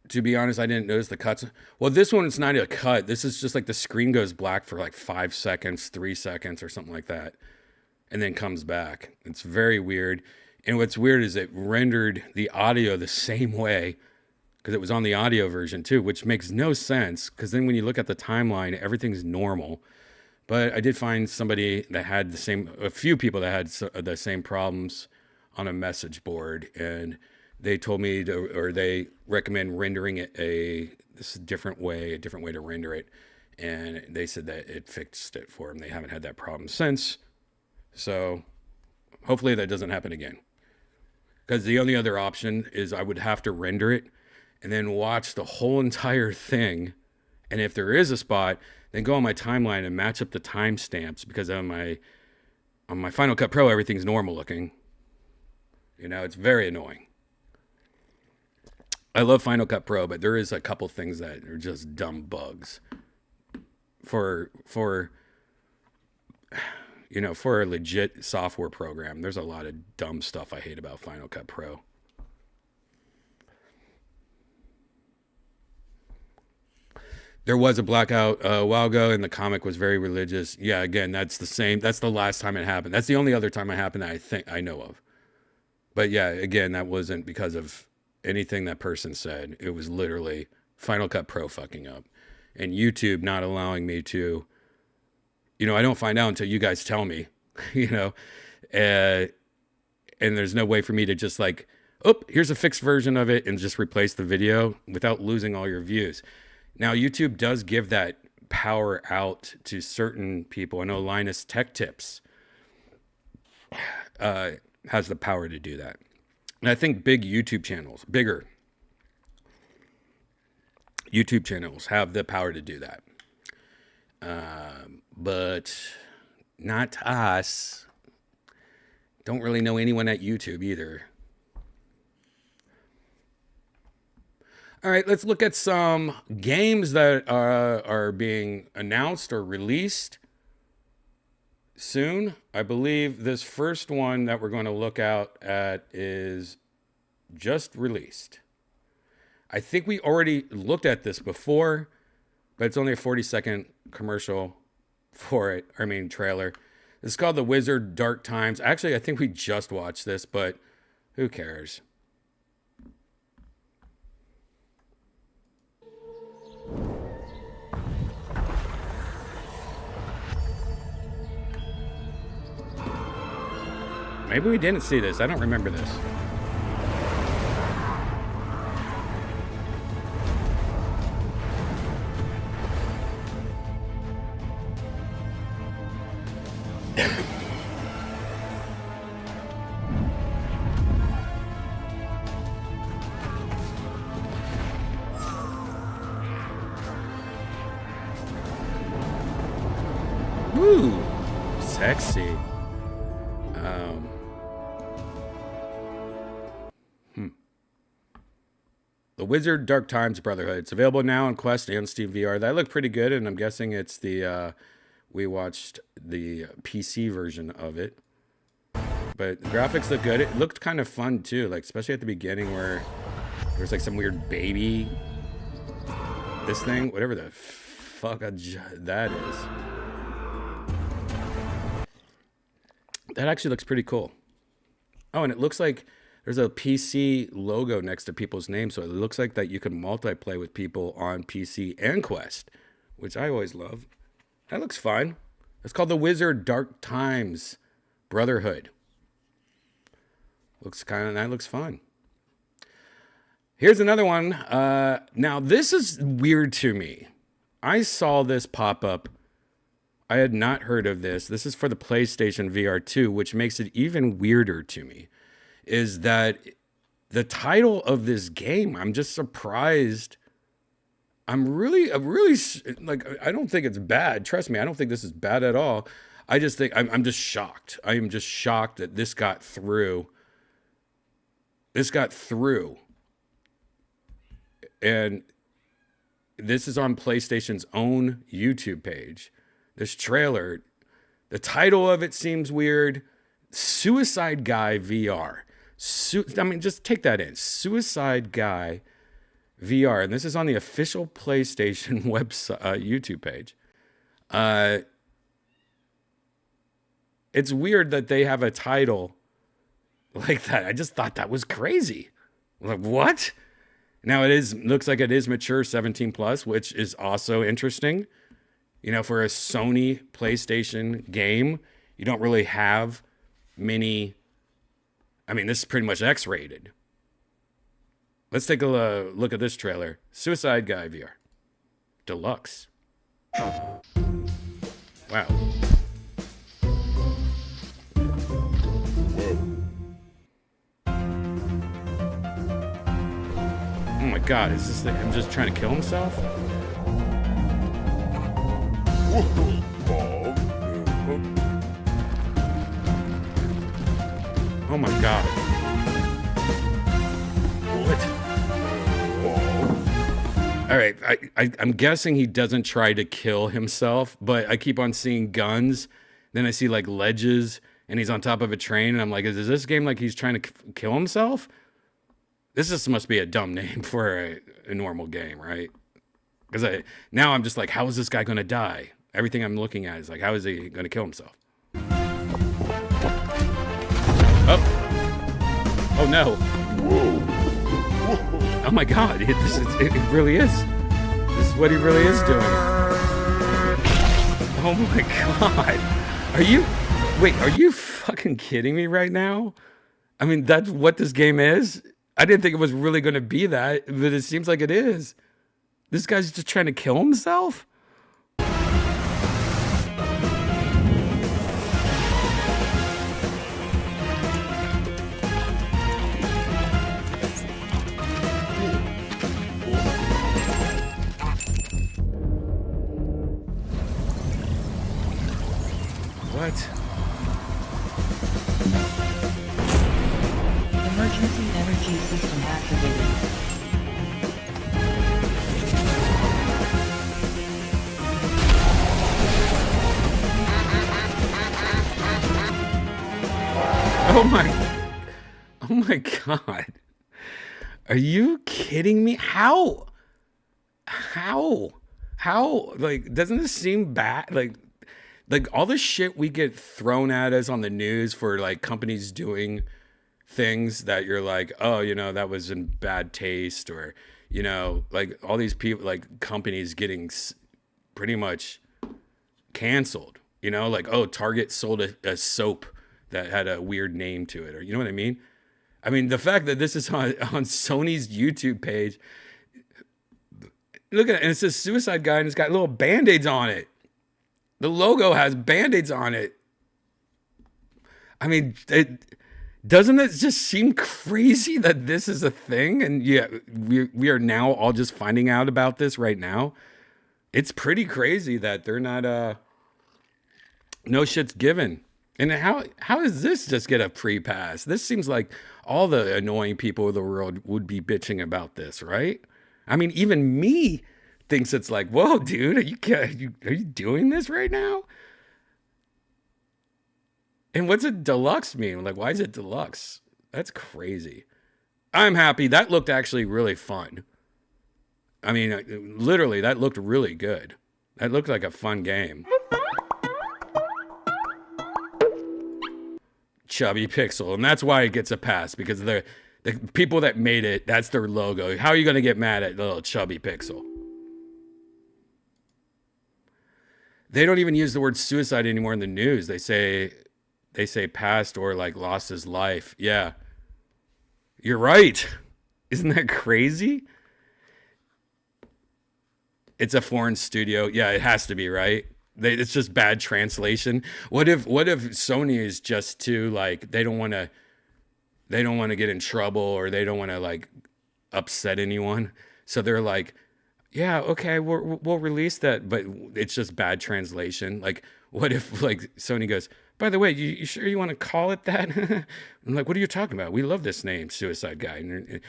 To be honest, I didn't notice the cuts. Well, this one, it's not a cut. This is just like the screen goes black for like 5 seconds, 3 seconds or something like that, and then comes back. It's very weird. And what's weird is it rendered the audio the same way, because it was on the audio version too, which makes no sense, because then when you look at the timeline, everything's normal. But I did find somebody that had a few people that had the same problems on a message board, and they told me they recommend rendering it a different way to render it. And they said that it fixed it for them. They haven't had that problem since. So hopefully that doesn't happen again. Because the only other option is I would have to render it and then watch the whole entire thing. And if there is a spot, then go on my timeline and match up the timestamps, because on my Final Cut Pro, everything's normal looking. You know, it's very annoying. I love Final Cut Pro, but there is a couple things that are just dumb bugs. For You know, for a legit software program, there's a lot of dumb stuff I hate about Final Cut Pro. There was a blackout a while ago, and the comic was very religious. Yeah, again, that's the same. That's the last time it happened. That's the only other time it happened that I think I know of. But yeah, again, that wasn't because of anything that person said. It was literally Final Cut Pro fucking up. And YouTube not allowing me to, you know, I don't find out until you guys tell me, you know, and there's no way for me to just like, oh, here's a fixed version of it and just replace the video without losing all your views. Now, YouTube does give that power out to certain people. I know Linus Tech Tips has the power to do that. And I think big YouTube channels, bigger YouTube channels have the power to do that. But not us. Don't really know anyone at YouTube either. All right, let's look at some games that are being announced or released soon. I believe this first one that we're going to look at is just released. I think we already looked at this before, but it's only a 40-second commercial for it. I mean, trailer. It's called The Wizard Dark Times. Actually, I think we just watched this, but who cares? Maybe we didn't see this. I don't remember this. Ooh, sexy. The Wizard Dark Times Brotherhood. It's available now on Quest and Steam VR. That looked pretty good, and I'm guessing it's the we watched the PC version of it. But the graphics look good. It looked kind of fun too, like especially at the beginning where there's like some weird baby. This thing, whatever the fuck that is. That actually looks pretty cool. Oh, and it looks like there's a PC logo next to people's names, so it looks like that you can multiplay with people on PC and Quest, which I always love. That looks fun. It's called The Wizard Dark Times Brotherhood. That looks fun. Here's another one. Now, this is weird to me. I saw this pop up. I had not heard of this. This is for the PlayStation VR 2, which makes it even weirder to me. Is that the title of this game? I'm just surprised. I'm really like, I don't think it's bad. Trust me, I don't think this is bad at all. I just think I'm just shocked. I am just shocked that this got through. This got through. And this is on PlayStation's own YouTube page. This trailer, the title of it seems weird. Suicide Guy VR. I mean, just take that in. Suicide Guy VR. And this is on the official PlayStation website, YouTube page. It's weird that they have a title like that. I just thought that was crazy. Like, what? Now looks like it is mature 17 plus, which is also interesting. You know, for a Sony PlayStation game, you don't really have many. I mean, this is pretty much X-rated. Let's take a look at this trailer. Suicide Guy VR. Deluxe. Wow. Oh my God, is this him just trying to kill himself? Oh my God. What? All right, I'm guessing he doesn't try to kill himself, but I keep on seeing guns Then I see like ledges and he's on top of a train. And I'm like, is this game like he's trying to kill himself? This just must be a dumb name for a normal game, right? Because now I'm just like, how is this guy going to die? Everything I'm looking at is like, how is he going to kill himself? Oh no. Oh my God, it really is. This is what he really is doing. Oh my God. Are you fucking kidding me right now? I mean, that's what this game is? I didn't think it was really going to be that, but it seems like it is. This guy's just trying to kill himself? What? Emergency energy system activated. Oh my God. Are you kidding me? How? Like, doesn't this seem bad? Like all the shit we get thrown at us on the news for like companies doing things that you're like, oh, you know, that was in bad taste, or, you know, like all these people, like companies getting pretty much canceled, you know, like, oh, Target sold a soap that had a weird name to it, or you know what I mean? I mean, the fact that this is on Sony's YouTube page, look at it, and it says Suicide Guy, and it's got little Band-Aids on it. The logo has Band-Aids on it. I mean, doesn't it just seem crazy that this is a thing? And yeah, we are now all just finding out about this right now. It's pretty crazy that they're not, no shit's given. And how does this just get a free pass? This seems like all the annoying people of the world would be bitching about this, right? I mean, even me thinks it's like, whoa, dude, are you doing this right now? And what's a deluxe mean? Like, why is it deluxe? That's crazy. I'm happy. That looked actually really fun. I mean, literally, that looked really good. That looked like a fun game. Chubby Pixel. And that's why it gets a pass, because the people that made it, that's their logo. How are you going to get mad at little Chubby Pixel? They don't even use the word suicide anymore in the news. They say passed or like lost his life. Yeah. You're right. Isn't that crazy? It's a foreign studio. Yeah, it has to be, right? It's just bad translation. What if Sony is just too like, they don't want to get in trouble, or they don't want to like upset anyone. So they're like, yeah, okay, we'll release that, but it's just bad translation. Like, what if like Sony goes, by the way, you sure you want to call it that? I'm like, what are you talking about? We love this name, Suicide Guy. And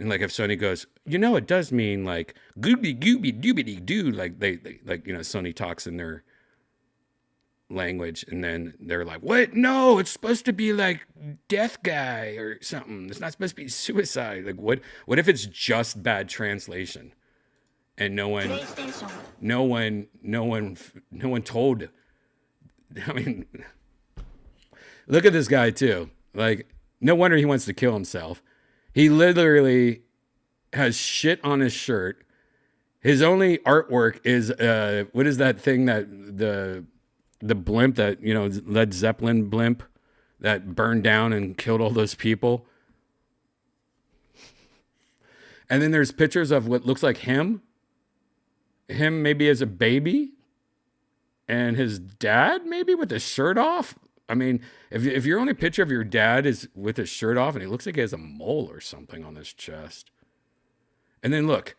like if Sony goes, you know, it does mean like goobly gooby doobity doo, like they like, you know, Sony talks in their language, and then they're like, what? No, it's supposed to be like death guy or something. It's not supposed to be suicide. Like what if it's just bad translation? And no one told. I mean, look at this guy too. Like, no wonder he wants to kill himself. He literally has shit on his shirt. His only artwork is what is that thing that the blimp that, you know, Led Zeppelin blimp that burned down and killed all those people. And then there's pictures of what looks like him maybe as a baby, and his dad maybe with his shirt off. I mean, if your only picture of your dad is with his shirt off and he looks like he has a mole or something on his chest. And then look,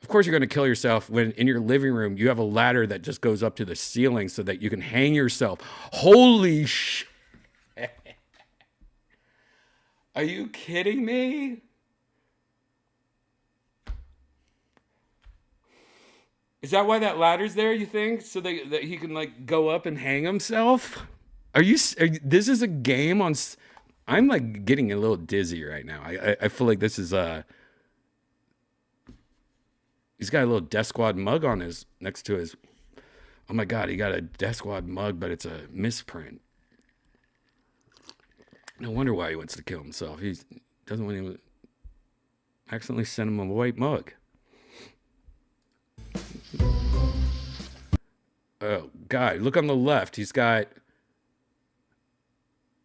of course you're going to kill yourself when in your living room you have a ladder that just goes up to the ceiling so that you can hang yourself. Holy shit. Are you kidding me? Is that why that ladder's there, you think? So that he can like go up and hang himself? This is a game on. I'm like getting a little dizzy right now. I feel like this is He's got a little Death Squad mug on his next to his. Oh my God, he got a Death Squad mug, but it's a misprint. No wonder why he wants to kill himself. He doesn't want to accidentally send him a white mug. Oh God, look on the left. He's got.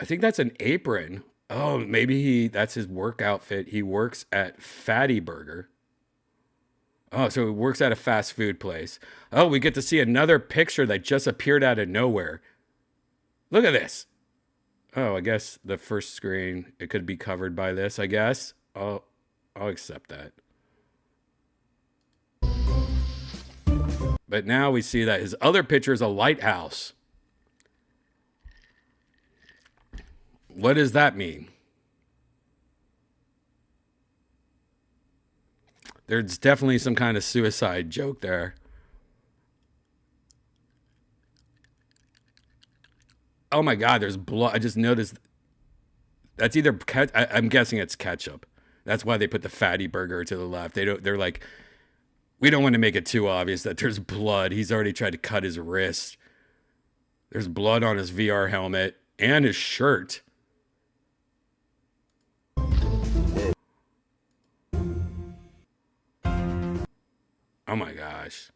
I think that's an apron. Oh, maybe that's his work outfit. He works at Fatty Burger. Oh, so he works at a fast food place. Oh, we get to see another picture that just appeared out of nowhere. Look at this. Oh, I guess the first screen, it could be covered by this, I guess. I'll accept that. But now we see that his other picture is a lighthouse. What does that mean? There's definitely some kind of suicide joke there. Oh my God, there's blood. I just noticed. That's either, I'm guessing it's ketchup. That's why they put the Fatty Burger to the left. They're like, we don't want to make it too obvious that there's blood. He's already tried to cut his wrist. There's blood on his VR helmet and his shirt. Oh my gosh.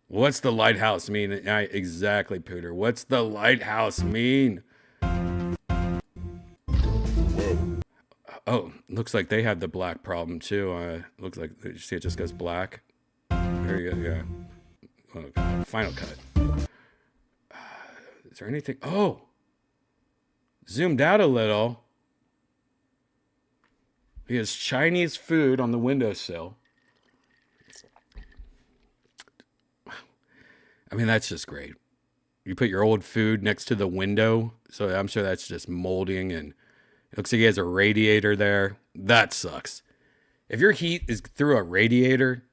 What's the lighthouse mean? Exactly, Pooter. What's the lighthouse mean? Oh, looks like they have the black problem too. Looks like, you see it just goes black. There you go, yeah. Oh God, final cut. Is there anything? Oh! Zoomed out a little. He has Chinese food on the windowsill. I mean, that's just great. You put your old food next to the window, so I'm sure that's just molding, and it looks like he has a radiator there. That sucks. If your heat is through a radiator,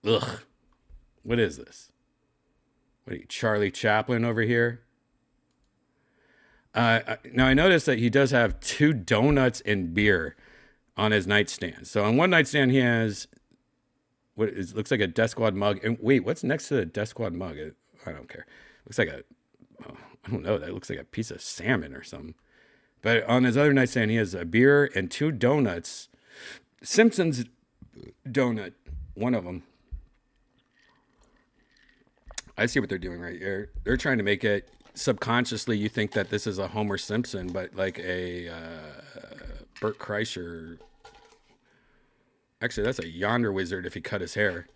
ugh. What is this? What are you, Charlie Chaplin over here? Now I noticed that he does have 2 donuts and beer on his nightstand. So on one nightstand he has what is looks like a Death Squad mug. And wait, what's next to the Death Squad mug? I don't care. Looks like I don't know. That looks like a piece of salmon or something. But on his other nightstand, he has a beer and 2 donuts. Simpsons donut, one of them. I see what they're doing right here. They're trying to make it subconsciously. You think that this is a Homer Simpson, but like a Bert Kreischer. Actually, that's a Yonder Wizard if he cut his hair.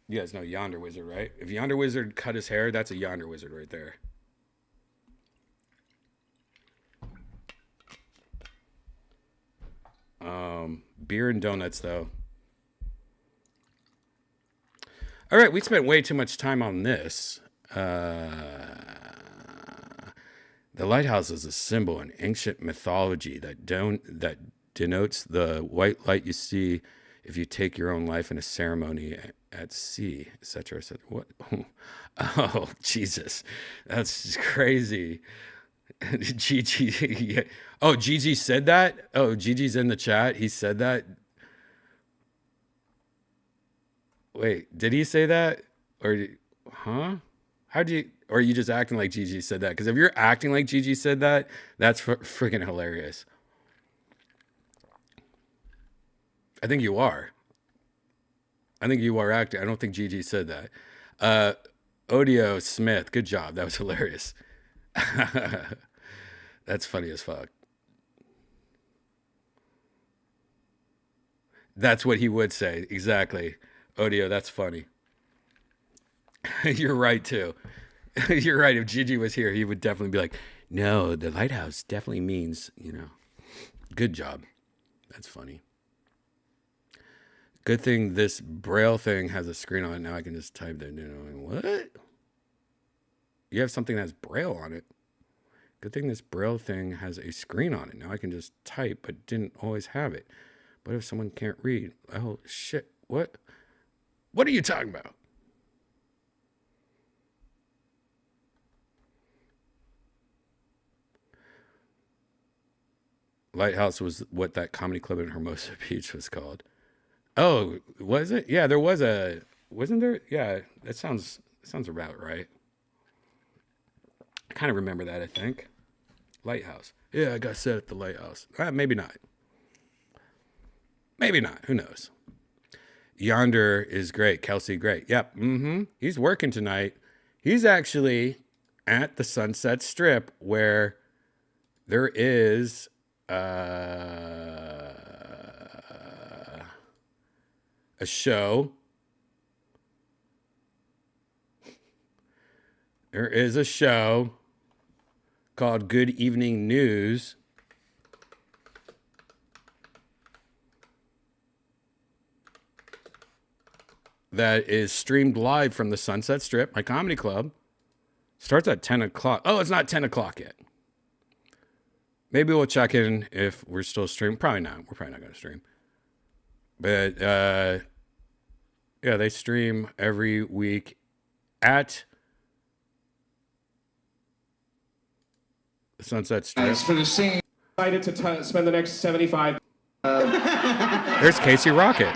You guys know Yonder Wizard, right? If Yonder Wizard cut his hair, that's a Yonder Wizard right there. Beer and donuts, though. All right, we spent way too much time on this. The lighthouse is a symbol in ancient mythology that denotes the white light you see if you take your own life in a ceremony at sea, etc., etc. What? Oh, Jesus, that's crazy. Gigi, yeah. Oh, Gigi said that. Oh, Gigi's in the chat. He said that. Wait, did he say that? Or, huh? How do you? Or are you just acting like Gigi said that? Because if you're acting like Gigi said that, that's freaking hilarious. I think you are. I think you are acting. I don't think Gigi said that. Odio Smith, good job. That was hilarious. That's funny as fuck. That's what he would say. Exactly. Odio, that's funny. You're right, too. You're right. If Gigi was here, he would definitely be like, no, the lighthouse definitely means, good job. That's funny. Good thing this Braille thing has a screen on it. Now I can just type that. What? You have something that has Braille on it. Good thing this Braille thing has a screen on it. Now I can just type, but didn't always have it. But if someone can't read? Oh, shit. What? What are you talking about? Lighthouse was what that comedy club in Hermosa Beach was called. Oh, was it? Yeah, there was a. Wasn't there? Yeah, that sounds about right. I kind of remember that. I think Lighthouse. Yeah, I got set at the Lighthouse. Maybe not. Maybe not. Who knows? Yonder is great. Kelsey, great. Yep. He's working tonight. He's actually at the Sunset Strip where there is a show. There is a show called Good Evening News. That is streamed live from the Sunset Strip, my comedy club. Starts at 10 o'clock. Oh, it's not 10 o'clock yet. Maybe we'll check in if we're still streaming. Probably not. We're probably not going to stream. But, yeah, they stream every week at the Sunset Strip. As for the scene, Excited to spend the next 75. There's Casey Rocket.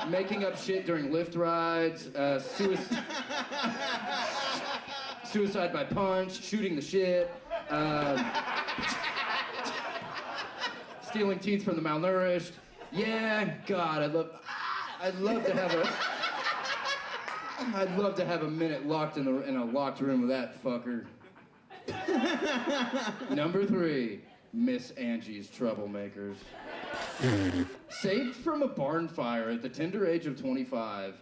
making up shit during lift rides, suicide by punch, shooting the shit, stealing teeth from the malnourished. Yeah, God, I'd love to have a minute locked in a locked room with that fucker. Number 3, Miss Angie's Troublemakers. Saved from a barn fire at the tender age of 25.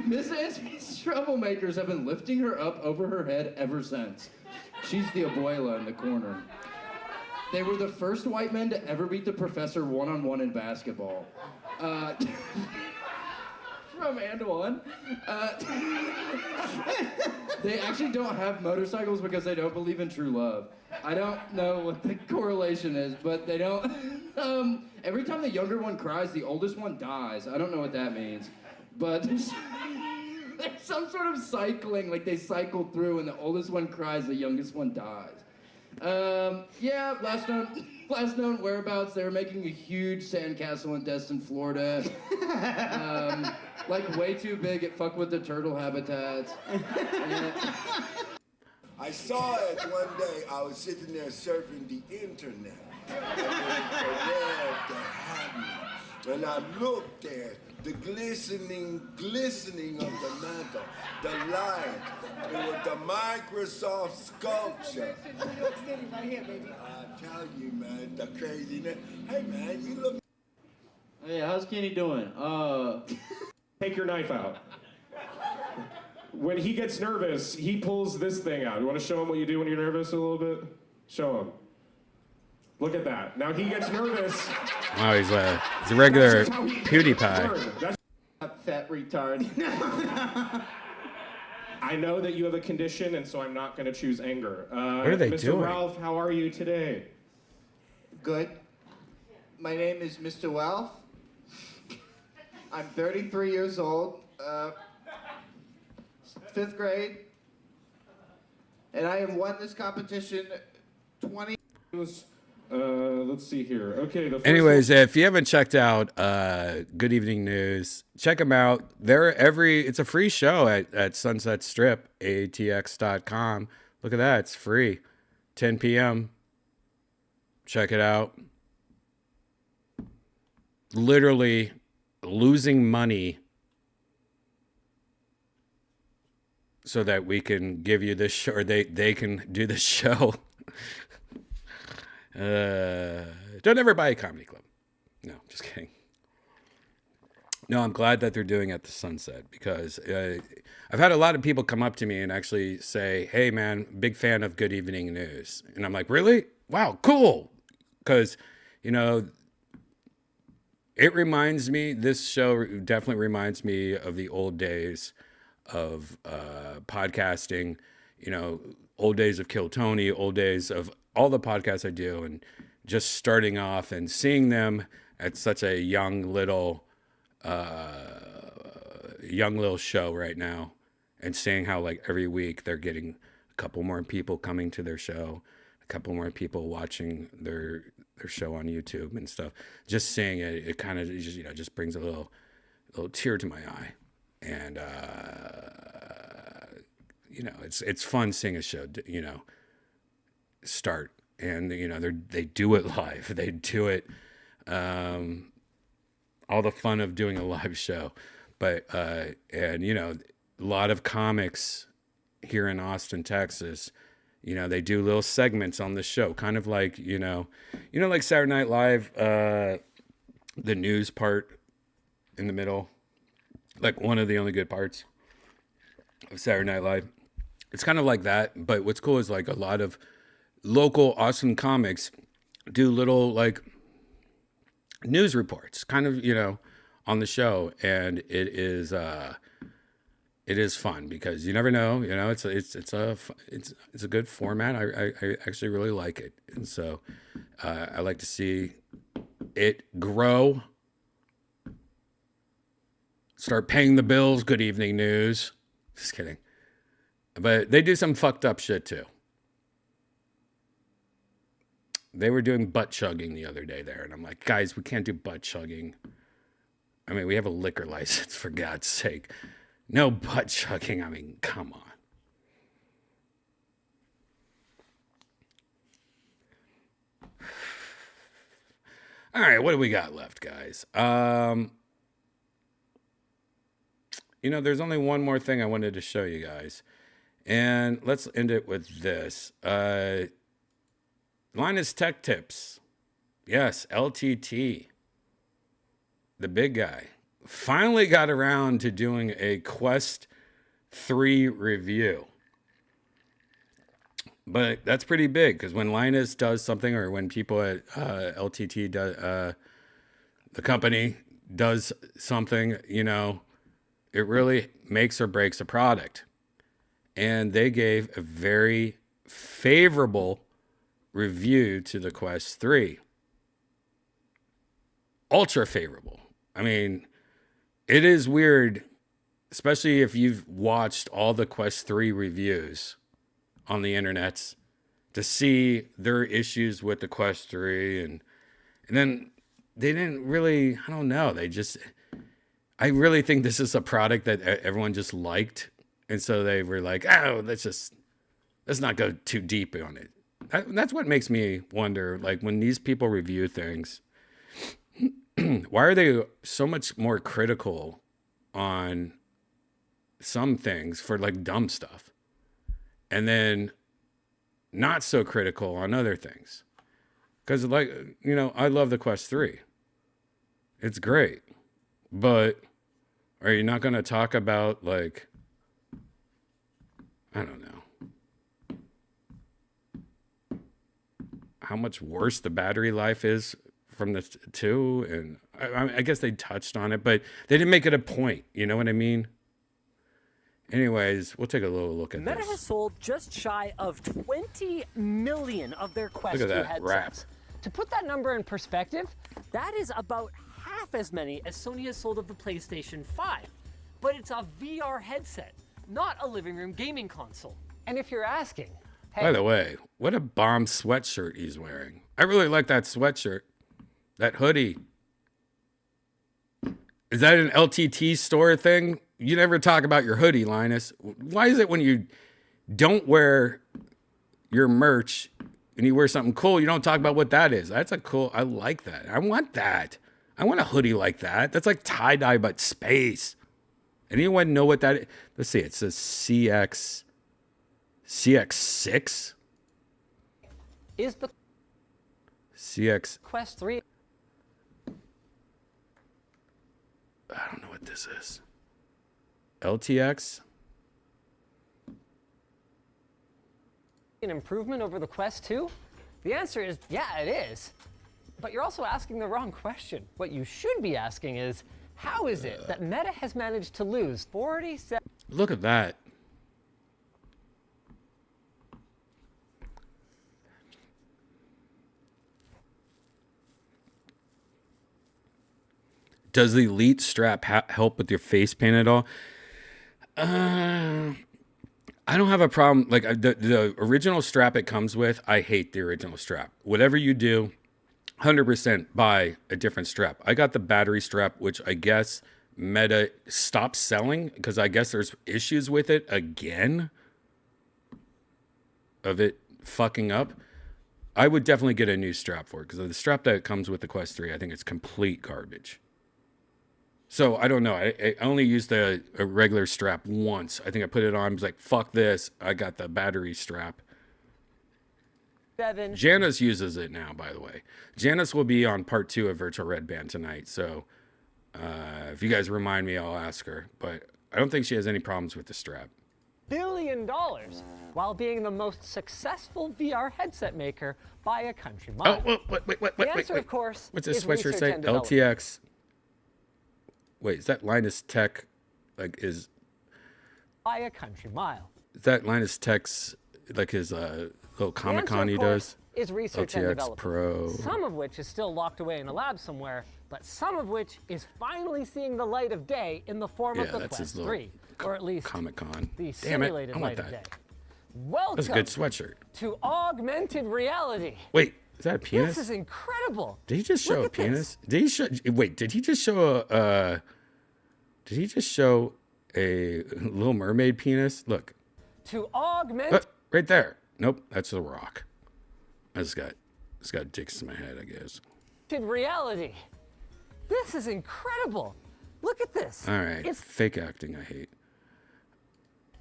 Miss Angie's Troublemakers have been lifting her up over her head ever since. She's the abuela in the corner. They were the first white men to ever beat the professor one-on-one in basketball. From and one. They actually don't have motorcycles because they don't believe in true love. I don't know what the correlation is, but they don't. Every time the younger one cries, the oldest one dies. I don't know what that means. But there's some sort of cycling, like they cycle through and the oldest one cries, the youngest one dies. Yeah, last known whereabouts, they were making a huge sandcastle in Destin, Florida. Like way too big, it fucked with the turtle habitats. I saw it one day. I was sitting there surfing the internet. And I looked at the glistening of the mantle, the light. It was the Microsoft sculpture. New York City, right here, baby. I tell you, man, the craziness. Hey, man, you look. Hey, how's Kenny doing? Take your knife out. When he gets nervous, he pulls this thing out. You want to show him what you do when you're nervous a little bit? Show him. Look at that. Now he gets nervous. Wow, he's a regular PewDiePie. That's Fat retard. I know that you have a condition, and so I'm not going to choose anger. What are they Mr. doing? Ralph, how are you today? Good. My name is Mr. Ralph. I'm 33 years old, 5th grade, and I have won this competition 20. Let's see here. Okay. Anyways, if you haven't checked out Good Evening News, check them out. It's a free show at Sunset Strip, ATX.com. Look at that. It's free. 10 p.m. Check it out. Literally losing money so that we can give you this show, or they can do this show. Don't ever buy a comedy club. No, just kidding. No, I'm glad that they're doing it at the Sunset, because I've had a lot of people come up to me and actually say, hey man, big fan of Good Evening News. And I'm like, really? Wow, cool. Because, this show definitely reminds me of the old days of podcasting, old days of Kill Tony, old days of all the podcasts I do, and just starting off and seeing them at such a young little show right now, and seeing how like every week they're getting a couple more people coming to their show, a couple more people watching their show on YouTube and stuff. Just seeing it, it kind of just, just brings a little tear to my eye. And, it's fun seeing a show, start. And, they do it live. They do it, all the fun of doing a live show. But, and, a lot of comics here in Austin, Texas, they do little segments on the show, kind of like, like Saturday Night Live, the news part in the middle, like one of the only good parts of Saturday Night Live. It's kind of like that. But what's cool is like a lot of local Austin comics do little like news reports, kind of, on the show. And it is fun because you never know, it's a good format. I actually really like it. And so, I like to see it grow, start paying the bills. Good evening news. Just kidding. But they do some fucked up shit too. They were doing butt chugging the other day there. And I'm like, guys, we can't do butt chugging. I mean, we have a liquor license, for God's sake. No butt chugging. I mean, come on. All right, what do we got left, guys? There's only one more thing I wanted to show you guys. And let's end it with this. Linus Tech Tips. Yes, LTT. The big guy. Finally got around to doing a Quest 3 review. But that's pretty big because when Linus does something, or when people at LTT, the company does something, it really makes or breaks a product. And they gave a very favorable review to the Quest 3. Ultra favorable. I mean, it is weird, especially if you've watched all the Quest 3 reviews on the internets, to see their issues with the Quest 3. And then they didn't really, I don't know. I really think this is a product that everyone just liked. And so they were like, oh, let's not go too deep on it. That's what makes me wonder, like when these people review things, why are they so much more critical on some things for like dumb stuff, and then not so critical on other things? Because like, I love the Quest 3. It's great. But are you not going to talk about like, I don't know, how much worse the battery life is from the 2? And I guess they touched on it, but they didn't make it a point. You know what I mean? Anyways, we'll take a little look at Meta this. has sold just shy of 20 million of their Quest 2 Look at that headsets. wrap. To put that number in perspective, that is about half as many as Sony has sold of the PlayStation 5. But it's a VR headset, not a living room gaming console. And if you're asking, hey, By the way, what a bomb sweatshirt he's wearing. I really like that sweatshirt. That hoodie. Is that an LTT store thing? You never talk about your hoodie, Linus. Why is it when you don't wear your merch and you wear something cool, you don't talk about what that is? That's I like that. I want that. I want a hoodie like that. That's like tie-dye, but space. Anyone know what that is? Let's see. It says CX6? is the CX. Quest 3 I don't know what this is. LTX? an improvement over the Quest 2? The answer is, yeah, it is. But you're also asking the wrong question. What you should be asking is, how is it that Meta has managed to lose 47... Look at that. Does the Elite strap help with your face paint at all? I don't have a problem. Like the original strap it comes with, I hate the original strap. Whatever you do, 100% buy a different strap. I got the battery strap, which I guess Meta stopped selling because I guess there's issues with it again of it fucking up. I would definitely get a new strap for it because the strap that comes with the Quest 3, I think it's complete garbage. So I don't know. I only used a regular strap once. I think I put it on. I was like, fuck this. I got the battery strap. 7. Janice uses it now, by the way. Janice will be on part 2 of Virtual Redban tonight. So if you guys remind me, I'll ask her. But I don't think she has any problems with the strap. $1 billion while being the most successful VR headset maker by a country mile. Oh, wait. The answer, of course, What's this is sweatshirt research say? and development. LTX. Wait, is that Linus Tech? Like, is By a country mile. that Linus Tech's, like his little Comic Con he does? Is research and LTX development. Pro. Some of which is still locked away in a lab somewhere, but some of which is finally seeing the light of day in the form of Yeah, the that's his Quest little 3, or at least Comic Con. the Damn it, simulated I want light of day. that. Welcome That's a good sweatshirt. to augmented reality. Wait, is that a penis? This is incredible. Did he just show Look a at this. penis? Did he show? Wait, did he just show a? Did he just show a Little Mermaid penis? Look, To augment right there. Nope, that's a rock. I just got dicks in my head, I guess. reality. This is incredible. Look at this. All right, It's fake acting. I hate.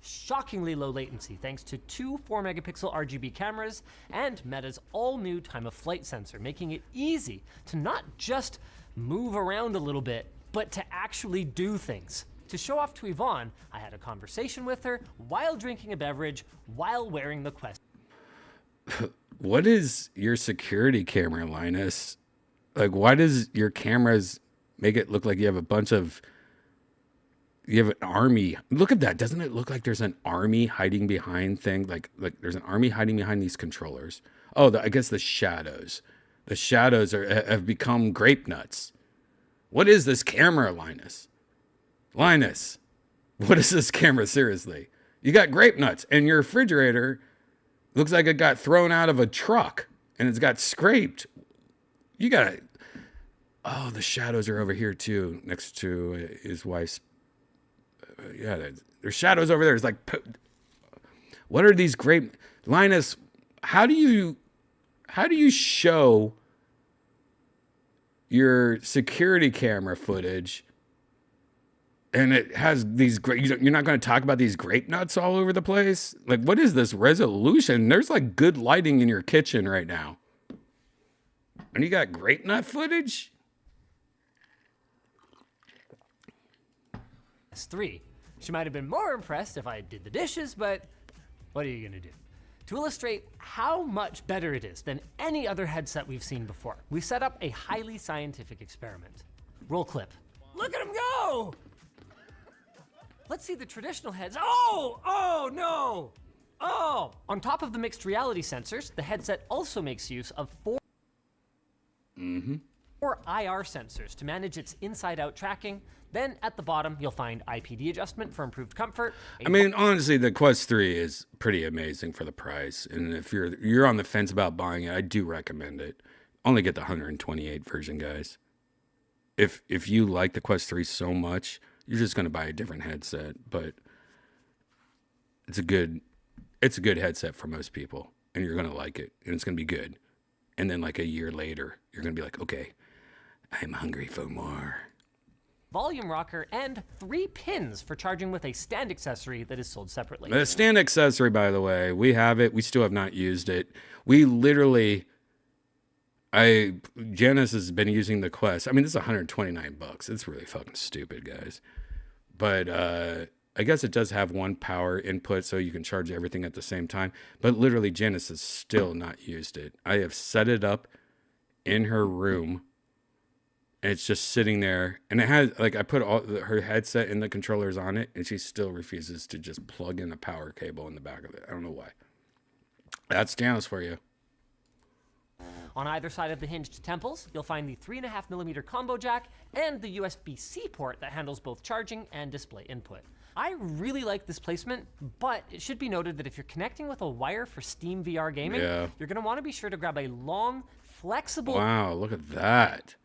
shockingly low latency thanks to 2 4-megapixel RGB cameras and Meta's all-new time-of-flight sensor, making it easy to not just move around a little bit, but to actually do things. To show off to Yvonne, I had a conversation with her while drinking a beverage while wearing the Quest. What is your security camera, Linus? Like, why does your cameras make it look like you have a bunch of... You have an army. Look at that. Doesn't it look like there's an army hiding behind thing? Like there's an army hiding behind these controllers. Oh, I guess the shadows. The shadows have become grape nuts. What is this camera, Linus? Linus, what is this camera? Seriously. You got grape nuts and your refrigerator looks like it got thrown out of a truck and it's got scraped. You got it. Oh, the shadows are over here too, next to his wife's. Yeah, there's shadows over there. It's like, what are these grape? Linus, how do you show your security camera footage and it has these great, you're not going to talk about these grape nuts all over the place? Like, what is this resolution? There's like good lighting in your kitchen right now. And you got grape nut footage? S3. She might have been more impressed if I did the dishes, but what are you gonna do? To illustrate how much better it is than any other headset we've seen before, we set up a highly scientific experiment. Roll clip. Look at him go! Let's see the traditional heads. Oh no! Oh! On top of the mixed reality sensors, the headset also makes use of 4 IR sensors to manage its inside-out tracking. Then at the bottom, you'll find IPD adjustment for improved comfort. I mean, honestly, the Quest 3 is pretty amazing for the price. And if you're on the fence about buying it, I do recommend it. Only get the 128 version, guys. If you like the Quest 3 so much, you're just going to buy a different headset. But it's a good headset for most people. And you're going to like it. And it's going to be good. And then like a year later, you're going to be like, okay, I'm hungry for more. Volume rocker, and 3 pins for charging with a stand accessory that is sold separately. The stand accessory, by the way, we have it. We still have not used it. We literally, Janice has been using the Quest. I mean, this is $129. It's really fucking stupid, guys. But I guess it does have one power input, so you can charge everything at the same time. But literally, Janice has still not used it. I have set it up in her room. And it's just sitting there, and it has, like, I put her headset and the controllers on it, and she still refuses to just plug in a power cable in the back of it. I don't know why. That's Janice for you. On either side of the hinged temples, you'll find the 3.5mm combo jack and the USB-C port that handles both charging and display input. I really like this placement, but it should be noted that if you're connecting with a wire for Steam VR gaming, Yeah. you're going to want to be sure to grab a long, flexible... Wow, look at that.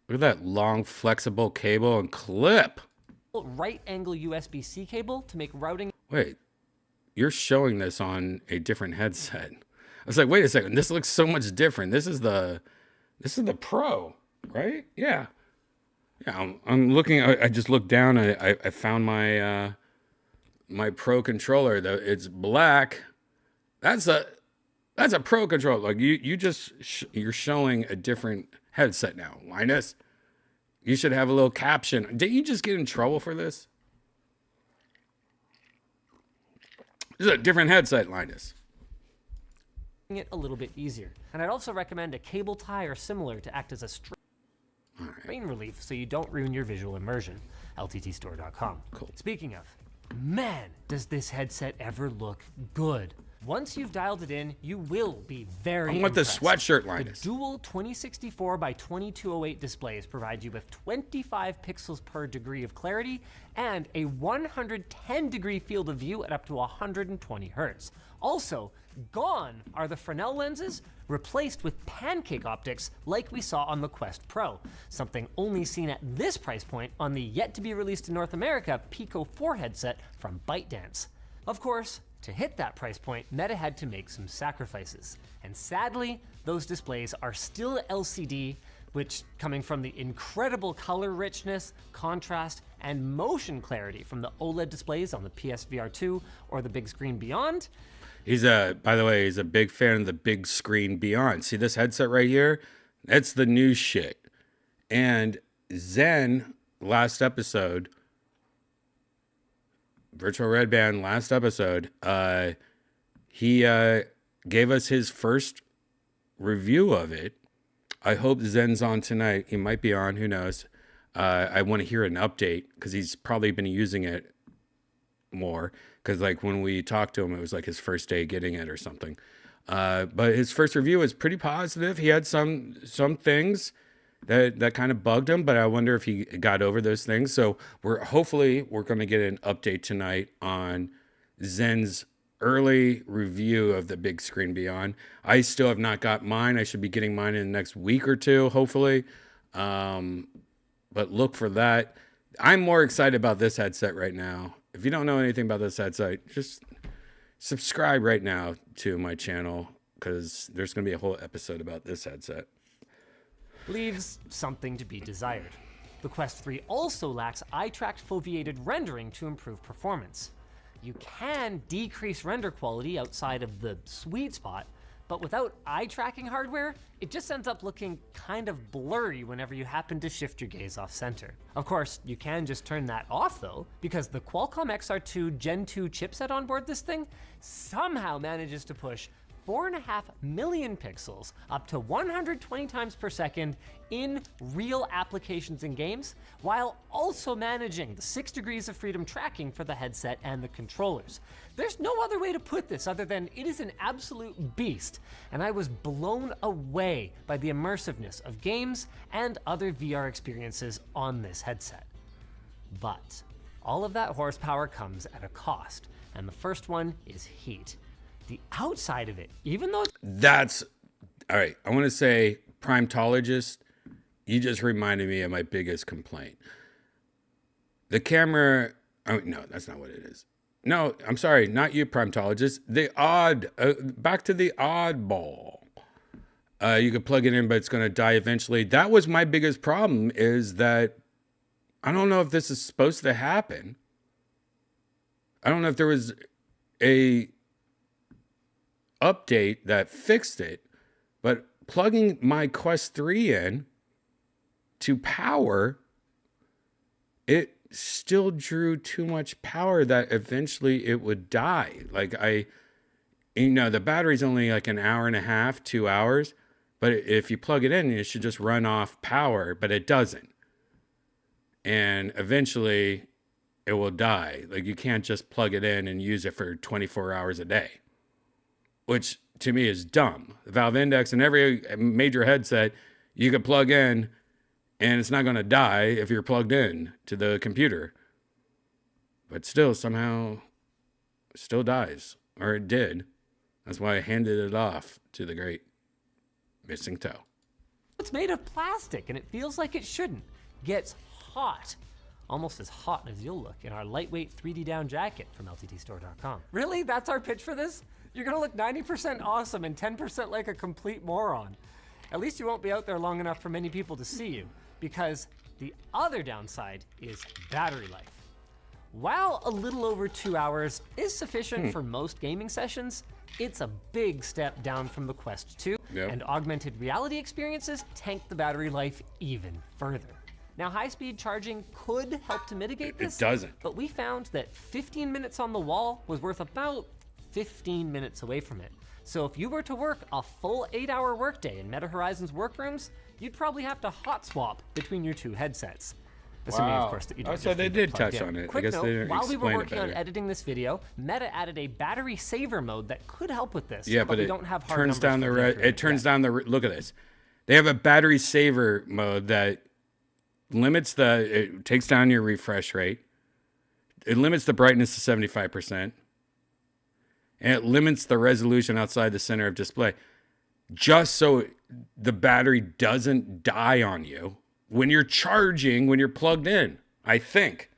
Look at that long, flexible cable and clip. right angle USB-C cable to make routing... Wait, you're showing this on a different headset. I was like, wait a second, this looks so much different. This is the Pro, right? Yeah. Yeah, I'm looking, I just looked down and I found my my Pro controller. It's black. That's a Pro controller. Like you're showing a different headset now. Linus, you should have a little caption. Did you just get in trouble for this? This is a different headset, Linus. it a little bit easier. And I'd also recommend a cable tie or similar to act as a strain relief so you don't ruin your visual immersion. LTTstore.com. Cool. Speaking of, man, does this headset ever look good. Once you've dialed it in, you will be very I want the impressed. sweatshirt, Linus. The dual 2064 by 2208 displays provide you with 25 pixels per degree of clarity and a 110 degree field of view at up to 120 hertz. Also, gone are the Fresnel lenses, replaced with pancake optics like we saw on the Quest Pro, something only seen at this price point on the yet-to-be-released in North America Pico 4 headset from ByteDance. Of course, to hit that price point, Meta had to make some sacrifices. And sadly, those displays are still LCD, which, coming from the incredible color richness, contrast, and motion clarity from the OLED displays on the PSVR 2 or the big screen beyond. By the way, he's a big fan of the big screen beyond. See this headset right here? That's the new shit. And Zen, last episode, Virtual Redban, last episode, he gave us his first review of it. I hope Zen's on tonight. He might be on, who knows. I want to hear an update because he's probably been using it more. Because like when we talked to him, it was like his first day getting it or something. But his first review was pretty positive. He had some things that kind of bugged him, but I wonder if he got over those things. So we're going to get an update tonight on Zen's early review of the big screen beyond. I still have not got mine. I should be getting mine in the next week or two, hopefully. But look for that. I'm more excited about this headset right now. If you don't know anything about this headset, just subscribe right now to my channel because there's going to be a whole episode about this headset. Leaves something to be desired. The Quest 3 also lacks eye-tracked foveated rendering to improve performance. You can decrease render quality outside of the sweet spot, but without eye-tracking hardware, it just ends up looking kind of blurry whenever you happen to shift your gaze off center. Of course, you can just turn that off though, because the Qualcomm XR2 Gen 2 chipset on board this thing somehow manages to push 4.5 million pixels up to 120 times per second in real applications and games, while also managing the 6 degrees of freedom tracking for the headset and the controllers. There's no other way to put this other than it is an absolute beast, and I was blown away by the immersiveness of games and other VR experiences on this headset. But all of that horsepower comes at a cost, and the first one is heat. The outside of it, even though... That's... All right, I want to say, primatologist, you just reminded me of my biggest complaint. The camera... Oh, no, that's not what it is. No, I'm sorry, not you, primatologist. The odd... back to the oddball. You could plug it in, but it's going to die eventually. That was my biggest problem, is that I don't know if this is supposed to happen. I don't know if there was a update that fixed it, but plugging my Quest 3 in to power, it still drew too much power that eventually it would die. Like the battery's only like an hour and a half, 2 hours, but if you plug it in, it should just run off power, but it doesn't. And eventually it will die. Like you can't just plug it in and use it for 24 hours a day, which to me is dumb. The Valve Index and every major headset you could plug in and it's not going to die if you're plugged in to the computer. but still somehow still dies, or it did. That's why I handed it off to the great missing toe. It's made of plastic and it feels like it shouldn't. Gets hot. Almost as hot as you'll look in our lightweight 3D down jacket from lttstore.com. Really? That's our pitch for this? You're gonna look 90% awesome and 10% like a complete moron. At least you won't be out there long enough for many people to see you, because the other downside is battery life. While a little over 2 hours is sufficient for most gaming sessions, it's a big step down from the Quest 2, and augmented reality experiences tank the battery life even further. Now, high-speed charging could help to mitigate this. It doesn't. But we found that 15 minutes on the wall was worth about 15 minutes away from it. So if you were to work a full 8-hour workday in Meta Horizons workrooms, you'd probably have to hot swap between your two headsets. Assuming, of course, that you don't so just they leave did it plugged touch in. on it. Quick I guess note, they didn't while we were explain it working on better. editing this video, Meta added a battery saver mode that could help with this. Yeah, but we it don't have hard turns down the numbers for it turns down the look at this. They have a battery saver mode that limits it takes down your refresh rate. It limits the brightness to 75%. And it limits the resolution outside the center of display. Just so the battery doesn't die on you when you're charging, when you're plugged in. I think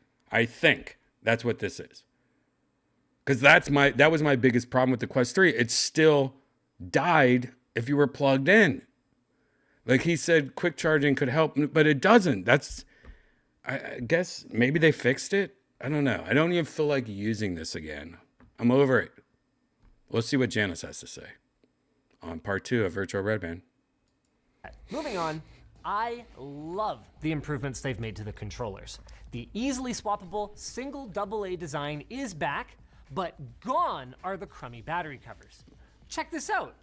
that's what this is. Because that was my biggest problem with the Quest 3. It still died if you were plugged in. Like he said, quick charging could help, but it doesn't. I guess maybe they fixed it. I don't know. I don't even feel like using this again. I'm over it. Let's see what Janice has to say on part 2 of Virtual Redban. Moving on, I love the improvements they've made to the controllers. The easily swappable single AA design is back, but gone are the crummy battery covers. Check this out.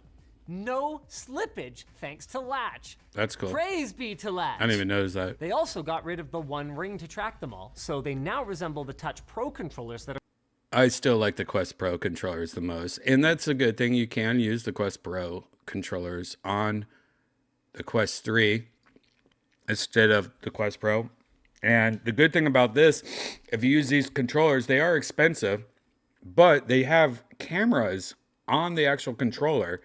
No slippage thanks to Latch. That's cool. Praise be to Latch. I didn't even notice that. They also got rid of the one ring to track them all, so they now resemble the Touch Pro controllers that are I still like the Quest Pro controllers the most. And that's a good thing. You can use the Quest Pro controllers on the Quest 3 instead of the Quest Pro. And the good thing about this, if you use these controllers, they are expensive, but they have cameras on the actual controller.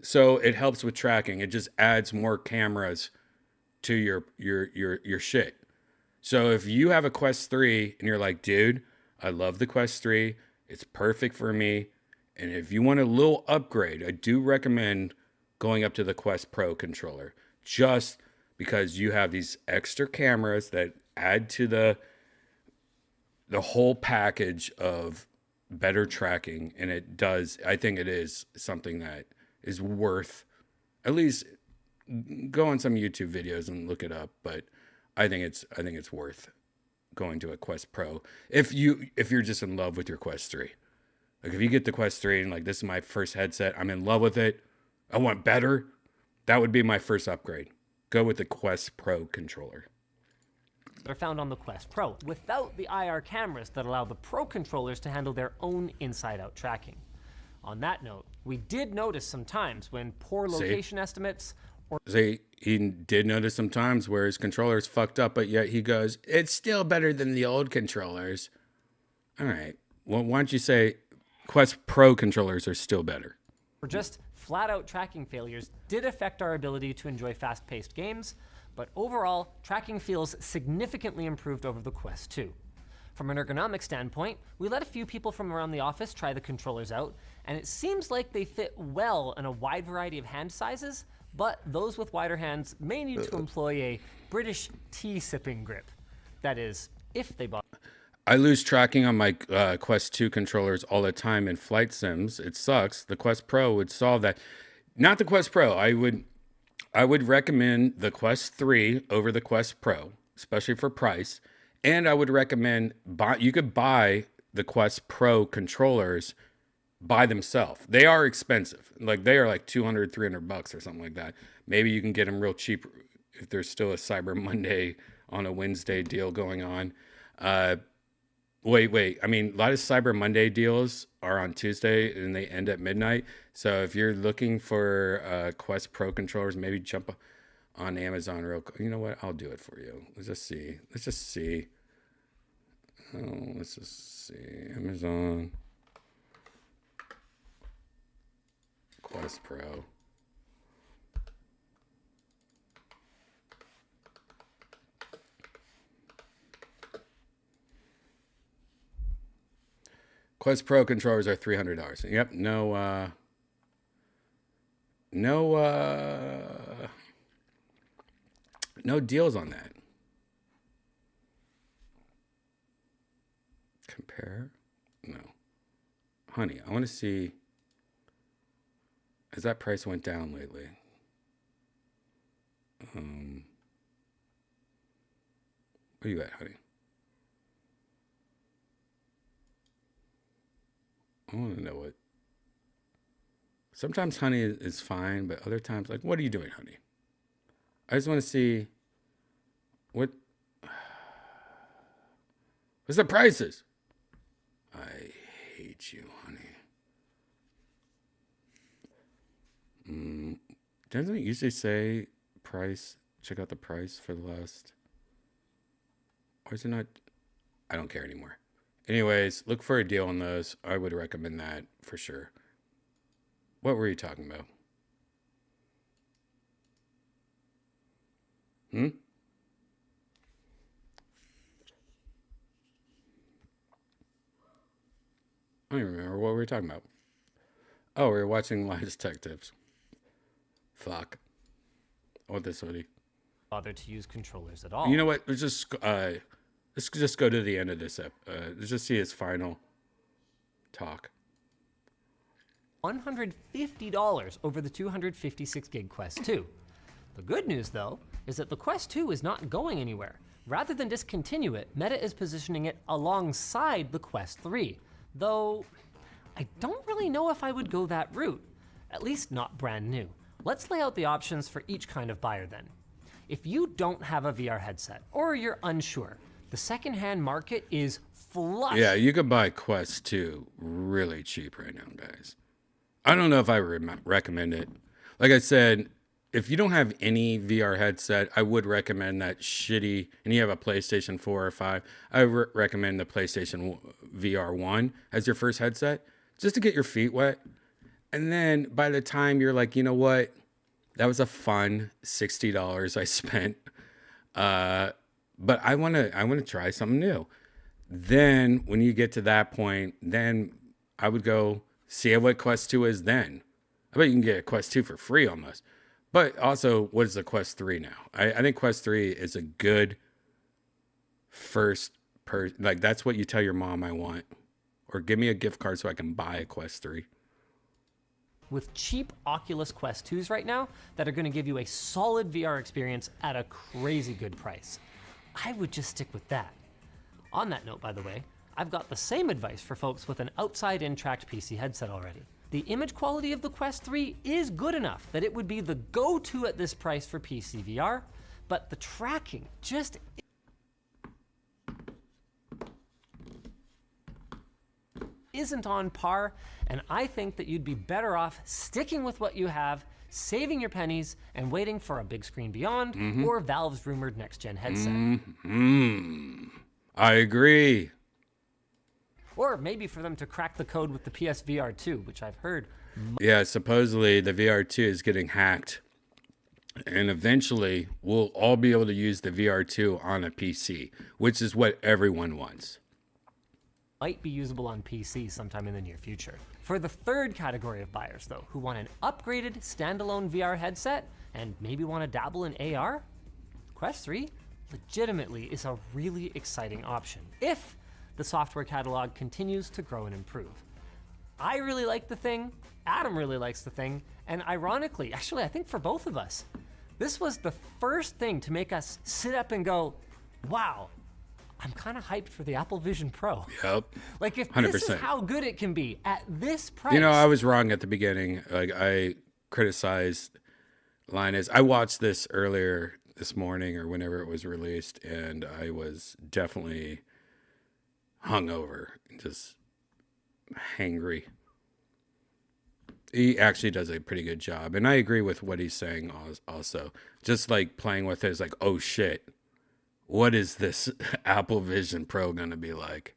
So it helps with tracking. It just adds more cameras to your shit. So if you have a Quest 3 and you're like, dude, I love the Quest 3. It's perfect for me. And if you want a little upgrade, I do recommend going up to the Quest Pro controller. Just because you have these extra cameras that add to the whole package of better tracking. And it does, I think it is something that is worth, at least go on some YouTube videos and look it up. But I think it's worth going to a Quest Pro if you're just in love with your Quest 3. Like if you get the Quest 3 and like, this is my first headset, I'm in love with it, I want better, that would be my first upgrade. Go with the Quest Pro controller. are found on the Quest Pro, without the IR cameras that allow the Pro controllers to handle their own inside-out tracking. On that note, we did notice some times when poor location estimates or he did notice some times where his controller's fucked up, but yet he goes, it's still better than the old controllers. All right. Well, why don't you say Quest Pro controllers are still better? or just flat-out tracking failures did affect our ability to enjoy fast-paced games, but overall, tracking feels significantly improved over the Quest 2. From an ergonomic standpoint, we let a few people from around the office try the controllers out, and it seems like they fit well in a wide variety of hand sizes, but those with wider hands may need to employ a British tea-sipping grip. That is, if they bought. I lose tracking on my Quest 2 controllers all the time in flight sims. It sucks. The Quest Pro would solve that. Not the Quest Pro. I would recommend the Quest 3 over the Quest Pro, especially for price. And I would recommend you could buy the Quest Pro controllers by themselves. They are expensive. Like they are like $200, $300 or something like that. Maybe you can get them real cheap if there's still a Cyber Monday on a Wednesday deal going on. Wait. I mean, a lot of Cyber Monday deals are on Tuesday and they end at midnight. So if you're looking for Quest Pro controllers, maybe jump on Amazon real quick. You know what? I'll do it for you. Let's just see. Oh, let's just see. Amazon Quest Pro. Quest Pro controllers are $300. Yep, no deals on that. Compare? No. Honey, I want to see, as that price went down lately. Where you at, honey? I want to know what. Sometimes honey is fine, but other times, like, what are you doing, honey? I just want to see what's the prices. I hate you, honey. Doesn't it usually say price? Check out the price for the last. Or is it not? I don't care anymore. Anyways, look for a deal on those. I would recommend that for sure. What were you talking about? I don't even remember what we were talking about. Oh, we were watching Lie Detectives. Fuck. I want this hoodie. Bother to use controllers at all. You know what? Let's just go to the end of this let's just see his final talk. $150 over the 256 gig Quest 2. The good news, though, is that the Quest 2 is not going anywhere. Rather than discontinue it, Meta is positioning it alongside the Quest 3. Though, I don't really know if I would go that route. At least not brand new. Let's lay out the options for each kind of buyer then. If you don't have a VR headset, or you're unsure, the secondhand market is flush. Yeah, you could buy Quest 2 really cheap right now, guys. I don't know if I recommend it. Like I said, if you don't have any VR headset, I would recommend that shitty, and you have a PlayStation 4 or 5, I recommend the PlayStation VR 1 as your first headset, just to get your feet wet. And then by the time you're like, you know what, that was a fun $60 I spent, but I want to try something new. Then when you get to that point, then I would go see what Quest 2 is then. I bet you can get a Quest 2 for free almost. But also, what is the Quest 3 now? I think Quest 3 is a good first like that's what you tell your mom I want. Or give me a gift card so I can buy a Quest 3. With cheap Oculus Quest 2s right now that are going to give you a solid VR experience at a crazy good price. I would just stick with that. On that note, by the way, I've got the same advice for folks with an outside-in tracked PC headset already. The image quality of the Quest 3 is good enough that it would be the go-to at this price for PC VR, but the tracking just isn't on par, and I think that you'd be better off sticking with what you have, saving your pennies, and waiting for a big screen beyond or Valve's rumored next-gen headset. I agree. Or maybe for them to crack the code with the PSVR 2, which I've heard. Yeah, supposedly the VR 2 is getting hacked. And eventually we'll all be able to use the VR 2 on a PC, which is what everyone wants. Might be usable on PC sometime in the near future. For the third category of buyers, though, who want an upgraded standalone VR headset and maybe want to dabble in AR, Quest 3 legitimately is a really exciting option if the software catalog continues to grow and improve. I really like the thing, Adam really likes the thing, and ironically, actually I think for both of us, this was the first thing to make us sit up and go, wow, I'm kind of hyped for the Apple Vision Pro. Yep. Like if 100%. this is how good it can be at this price. You know, I was wrong at the beginning. Like I criticized Linus. I watched this earlier this morning or whenever it was released, and I was definitely hungover, just hangry. He actually does a pretty good job, and I agree with what he's saying also. Just like playing with it is like, oh shit, what is this Apple Vision Pro going to be like?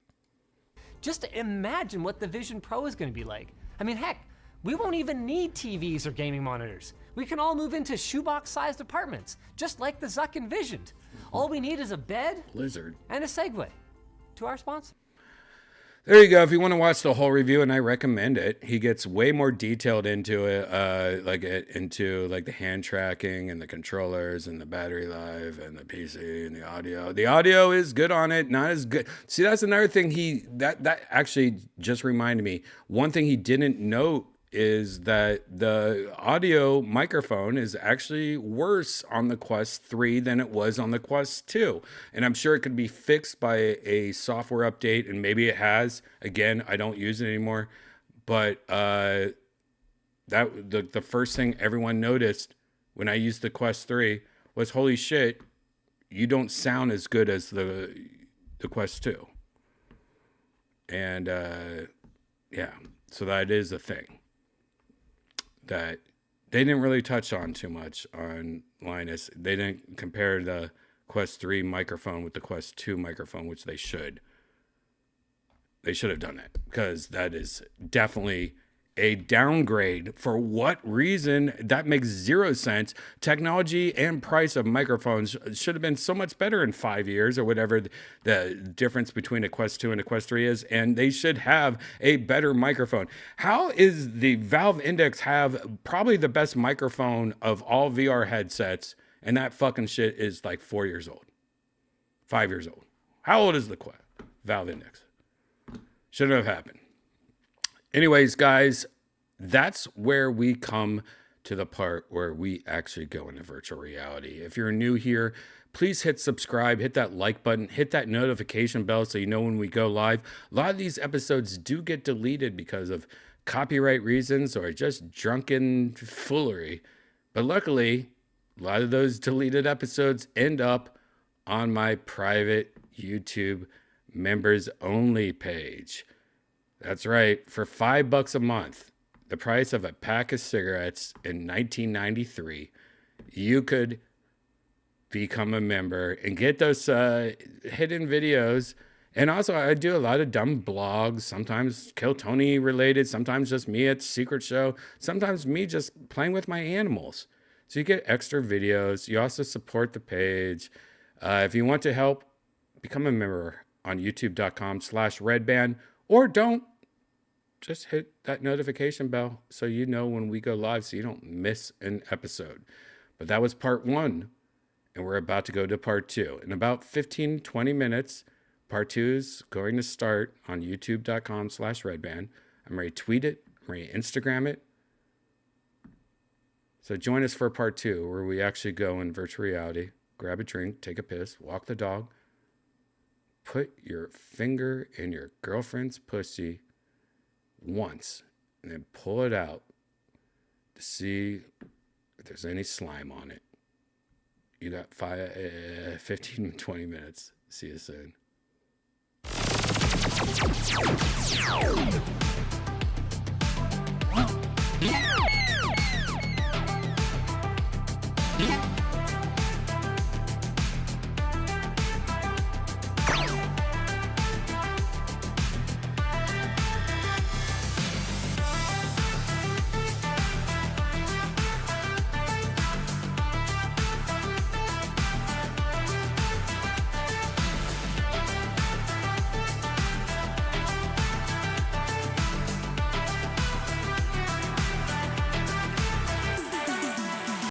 Just imagine what the Vision Pro is going to be like. I mean, heck, we won't even need TVs or gaming monitors. We can all move into shoebox-sized apartments, just like the Zuck envisioned. All we need is a bed Blizzard. and a segue to our sponsor. There you go. If you want to watch the whole review, and I recommend it, he gets way more detailed into it, into the hand tracking and the controllers and the battery life and the PC and the audio. The audio is good on it, not as good. See, that's another thing that actually just reminded me. One thing he didn't note is that the audio microphone is actually worse on the Quest 3 than it was on the Quest 2. And I'm sure it could be fixed by a software update, and maybe it has. Again, I don't use it anymore. But the first thing everyone noticed when I used the Quest 3 was, holy shit, you don't sound as good as the Quest 2. And yeah, so that is a thing that they didn't really touch on too much on Linus. They didn't compare the Quest 3 microphone with the Quest 2 microphone, which they should. They should have done that, because that is definitely a downgrade. For what reason? That makes zero sense. Technology and price of microphones should have been so much better in 5 years, or whatever the difference between a Quest 2 and a Quest 3 is, and they should have a better microphone. How is the Valve Index have probably the best microphone of all VR headsets, and that fucking shit is like 4 years old, 5 years old? How old is the Valve Index? Shouldn't have happened. Anyways, guys, that's where we come to the part where we actually go into virtual reality. If you're new here, please hit subscribe, hit that like button, hit that notification bell so you know when we go live. A lot of these episodes do get deleted because of copyright reasons or just drunken foolery. But luckily, a lot of those deleted episodes end up on my private YouTube members only page. That's right. For $5 a month, the price of a pack of cigarettes in 1993, you could become a member and get those hidden videos. And also, I do a lot of dumb blogs, sometimes Kill Tony related, sometimes just me at Secret Show, sometimes me just playing with my animals. So you get extra videos. You also support the page. If you want to help, become a member on youtube.com/redban. Or don't. Just hit that notification bell so you know when we go live so you don't miss an episode. But that was part 1. And we're about to go to part 2. In about 15-20 minutes, part 2 is going to start on youtube.com/redban. I'm ready to tweet it. I'm ready to Instagram it. So join us for part 2, where we actually go in virtual reality, grab a drink, take a piss, walk the dog, put your finger in your girlfriend's pussy once, and then pull it out to see if there's any slime on it. You got 15-20 minutes. See you soon.